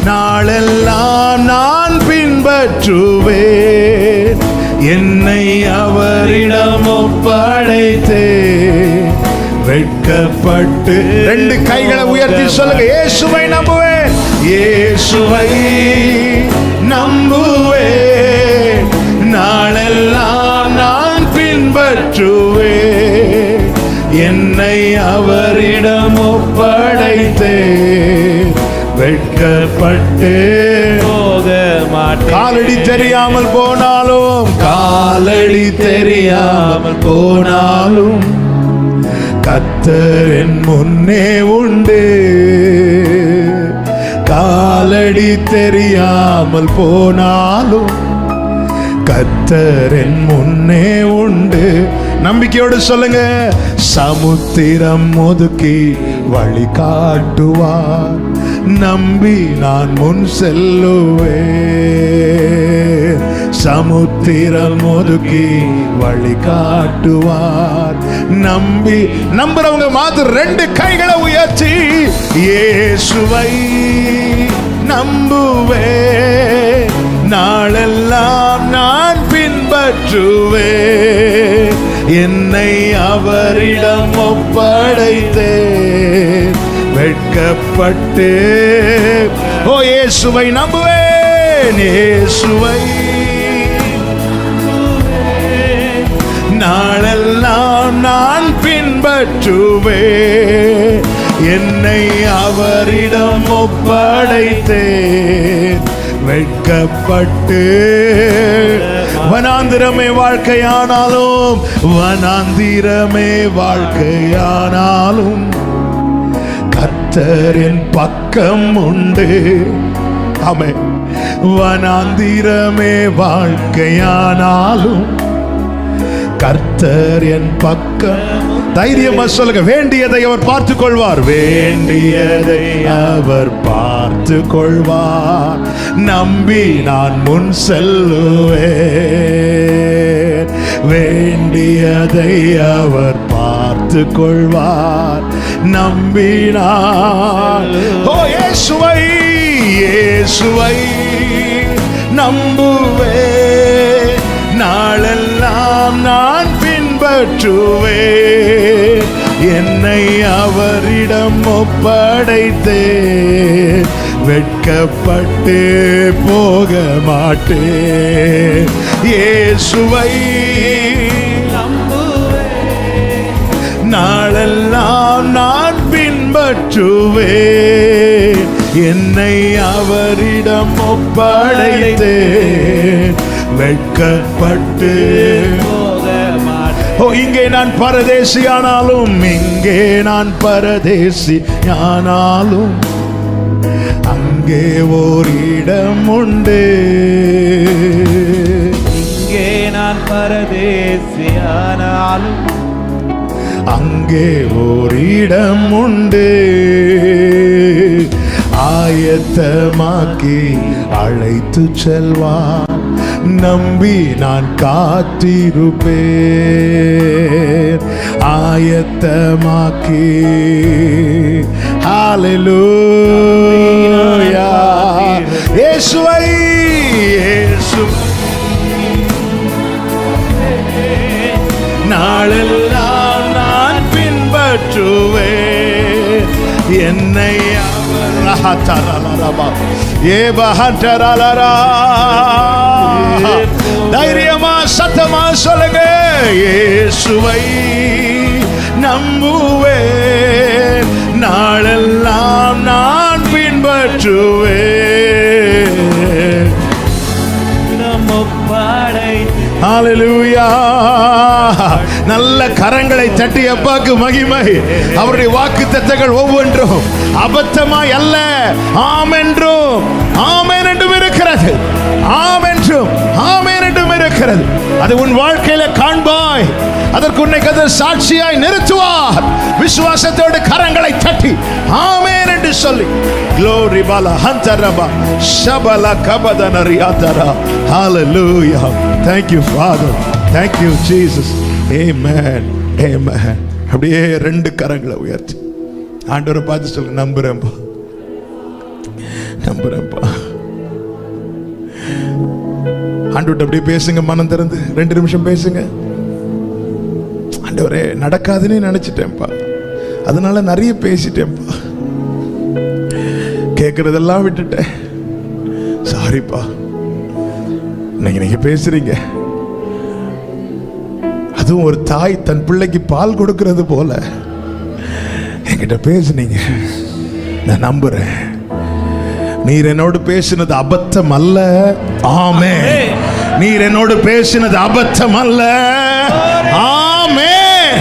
நாளெல்லாம் நான் பின்பற்றுவேன், என்னை அவரிடம் ஒப்படைத்தேன். வெட்கப்பட்டு ரெண்டு கைகளை உயர்த்தி சொல்லுங்க, இயேசுவை நம்புவேன், இயேசுவை நம்புவேன், நாளெல்லாம் நான் பின்பற்றுவேன், என்னை அவரிடம் ஒப்படைத்தேன். வெட்கப்பட்டு போக மாட்டேன். காலடி தெரியாமல் போனாலும், காலடி தெரியாமல் போனாலும் கர்த்தர் என் முன்னே உண்டு. காலடி தெரியாமல் போனாலும் கர்த்தர் என் முன்னே உண்டு. நம்பிக்கையோடு சொல்லுங்க. சமுத்திரம் ஒதுக்கி வழி காட்டுவார், நம்பி நான் முன் செல்லுவேன். சமுத்திரம் ஒதுக்கி வழி காட்டுவார், நம்பி. நம்புறவங்க மாத்திரம் 2 கைகளை உயர்த்தி இயேசுவை நம்புவேன், நாளெல்லாம் நான் பின்பற்றுவேன். என்னை அவரிடம் ஒப்படைத்தேன், வெட்கப்பட்டு ஓ இயேசுவை நம்புவேன். இயேசுவை நாளெல்லாம் நான் பின்பற்றுவேன். என்னை அவரிடம் ஒப்படைத்தேன், வெட்கப்பட்டு. வனாந்திரமே வாழ்க்கையானாலும், வனாந்திரமே வாழ்க்கையானாலும் கர்த்தர் என் பக்கம் உண்டு. ஆமென். வனாந்திரமே வாழ்க்கையானாலும் கர்த்தர் என் பக்கம். தைரியமா சொல்லுங்க. வேண்டியதை அவர் பார்த்துக் கொள்வார், வேண்டியதை அவர் பார்த்து கொள்வார், நம்பி நான் முன் செல்லுவேன். வேண்டியதை அவர் பார்த்து கொள்வார், நம்பினார். ஓ இயேசுவை, இயேசுவை நம்புவேன், நாளெல்லாம் நான் பின்பற்றுவேன். என்னை அவரிடம் ஒப்படைத்தேன், வெட்கப்பட்டு போக மாட்டேன். இயேசுவை நம்புவேன், நாளெல்லாம் நான் பின்பற்றுவேன். என்னை அவரிடம் ஒப்படைத்தேன், வெட்கப்பட்டு போக மாட்டேன். ஓ இங்கே நான் பரதேசியானாலும், இங்கே நான் பரதேசியானாலும் அங்கே ஓர் இடம் உண்டு. இங்கே நான் பரதேசியானாலும் அங்கே ஓர் இடம் உண்டு. ஆயத்தமாக்கி அழைத்து செல்வார், நம்பி நான் காத்திருப்பேன். ஆயத்தமாக்கி. ஹல்லேலூயா. இயேசுவை, இயேசுவை நாளெல்லாம் நான் பின்பற்றுவேன். என்னை தைரியமா சத்தமா சொல்லுங்க. இயேசுவை நம்புவேன், நாளெல்லாம் நான் பின்பற்றுவேன். ஹல்லேலூயா. நல்ல கரங்களை தட்டி அப்பாக்கு மகிமை. அவருடைய வாக்குத்தத்தங்கள் ஒவ்வொன்றும் அபத்தமாய் அல்ல, ஆம் என்றும் ஆமென் என்றும் இருக்கிறது. ஆம் என்றும் ஆமென் என்றும் இருக்கிறது. அது உன் வாழ்க்கையில காண்பாய். அதற்கு உன்னை கர்த்தர் சாட்சியாய் நிறுத்துவார். விசுவாசத்தோடு கரங்களை தட்டி ஆமென் என்று சொல்லி glory bala hantaraba shabala kabadana riyatara. Hallelujah. Thank you Father, thank you Jesus. Amen, amen. அப்படியே 2 கரங்களை உயர்த்தி ஆண்டவரை பார்த்து சொல்லுங்க, நம்புறேன்ப்பா, நம்புறேன்ப்பா. ஆண்டவர்கிட்ட அப்படியே பேசுங்க, மனம் திறந்து 2 நிமிஷம் பேசுங்க. ஆண்டவரே நடக்காதுன்னு நினைச்சிட்டேன்ப்பா, அதனால நிறைய பேசிட்டேன்ப்பா, கேட்கறதெல்லாம் விட்டுட்டேன், சாரிப்பா. நீங்க பேசுறீங்க. அதுவும் ஒரு தாய் தன் பிள்ளைக்கு பால் கொடுக்கிறது போல என்கிட்ட பேசுனீங்க. நான் நம்புறேன், நீர் என்னோடு பேசினது அபத்தம் அல்ல. ஆமென். நீர் என்னோடு பேசினது அபத்தம் அல்ல. ஆமென்,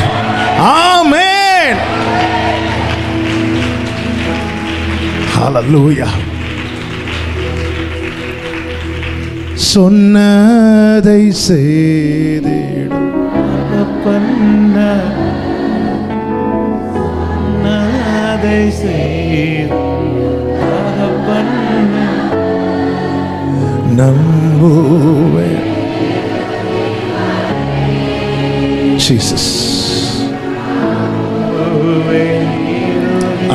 ஆமென். ஹல்லேலூயா. சொன்னதை செய்திடும் பண்ணதை செய்து நம்புவேன். ஜீசஸ்.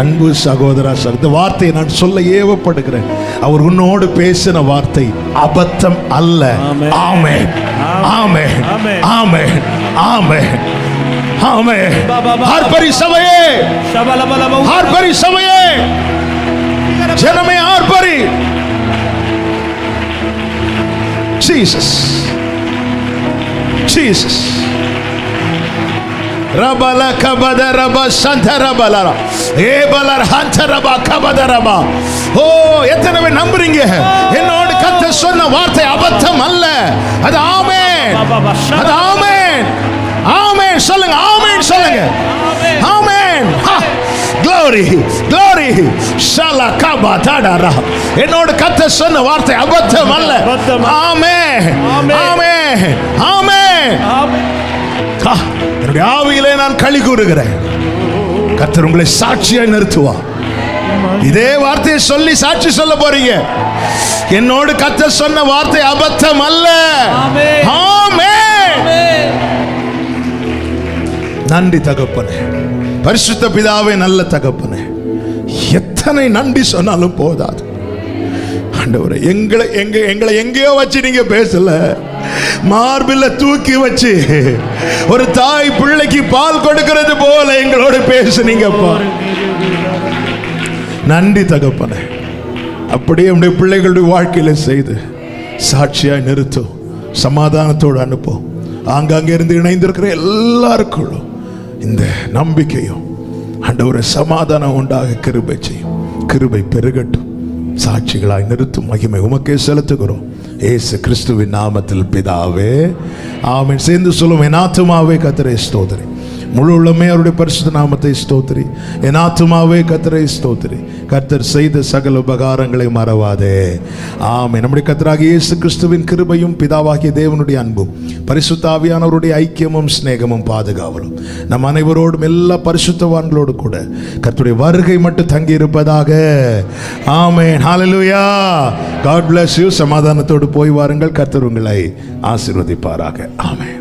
அன்பு சகோதரா, இந்த வார்த்தையை நான் சொல்ல ஏவப்படுகிறேன். அவர் உன்னோடு பேசின வார்த்தை அபத்தம் அல்ல. ஆமென், ஆமென், ஆமென், ஆமென், ஆமென். ஆர்ப்பரி சபையே, ஆர்ப்பரி சபையே, ஜனமே ஆர்ப்பரி. Jesus, Jesus. ரபல கபத ரப சந்தரபலர ஏபலர் ஹந்தரப கபதரப. ஓ, எத்தனை பேர் நம்புறீங்க? என்னோடு கர்த்தர் சொன்ன வார்த்தை அபத்தம் அல்ல. அது ஆமென், அது ஆமென், ஆமென் சொல்லுங்க, ஆமென் சொல்லுங்க, ஆமென். Glory, glory. Shala kaba tadara. என்னோடு கர்த்தர் சொன்ன வார்த்தை அபத்தம் அல்ல. ஆமென், ஆமென், ஆமென். என்னுடைய ஆவியிலே நான் களி கூறுகிறேன். கர்த்தர் உங்களை சாட்சியாய் நிறுத்துவார். இதே வார்த்தையை சொல்லி சாட்சி சொல்ல போறீங்க. என்னோடு கர்த்தர் சொன்ன வார்த்தை அபத்தம் அல்ல. ஆமென். நன்றி தகப்பனே, பரிசுத்த பிதாவே, நல்ல தகப்பனே. எத்தனை நன்றி சொன்னாலும் போதாது ஆண்டவரே. எங்களை எங்கேயோ வச்சு நீங்க பேசல, மார்பில தூக்கி வச்சு ஒரு தாய் பிள்ளைக்கு பால் கொடுக்கிறது போல எங்களோடு பேசுனீங்கப்பா. நன்றி தகப்பனே. அப்படியே உடைய பிள்ளைகளுடைய வாழ்க்கையில செய்து சாட்சியாய் நிறுத்தும், சமாதானத்தோடு அனுப்பும். ஆங்காங்கே இருந்து இணைந்திருக்கிற எல்லாருக்குள்ளும் இந்த நம்பிக்கையும் ஆண்டவரே சமாதானம் உண்டாக கிருபை செய்யும். கிருபை பெருகட்டும், சாட்சிகளாய் நிறுத்தும். மகிமை உமக்கே செலுத்துகிறோம் இயேசு கிறிஸ்துவின் நாமத்தில் பிதாவே, ஆமென். சேர்ந்து சொல்லும், என் ஆத்துமாவே கர்த்தரை ஸ்தோத்திரி, முழு உள்ளமே அவருடைய பரிசுத்த நாமத்தை ஸ்தோத்திரி. என் ஆத்துமாவே கர்த்தரை ஸ்தோத்திரி, கர்த்தர் செய்த சகல உபகாரங்களை மறவாதே. ஆமென். நம்முடைய கர்த்தராகிய இயேசு கிறிஸ்துவின் கிருபையும் பிதாவாகிய தேவனுடைய அன்பும் பரிசுத்த ஆவியானவருடைய ஐக்கியமும் சிநேகமும் பாதுகாவலும் நம் அனைவரோடும் எல்லா பரிசுத்தவான்களோடு கூட கர்த்தருடைய வருகை மட்டும் தங்கி இருப்பதாக. ஆமென். ஹல்லேலூயா. God bless you. சமாதானத்தோடு போய் வாருங்கள். கர்த்தர் உங்களை ஆசீர்வதிப்பாராக. ஆமென்.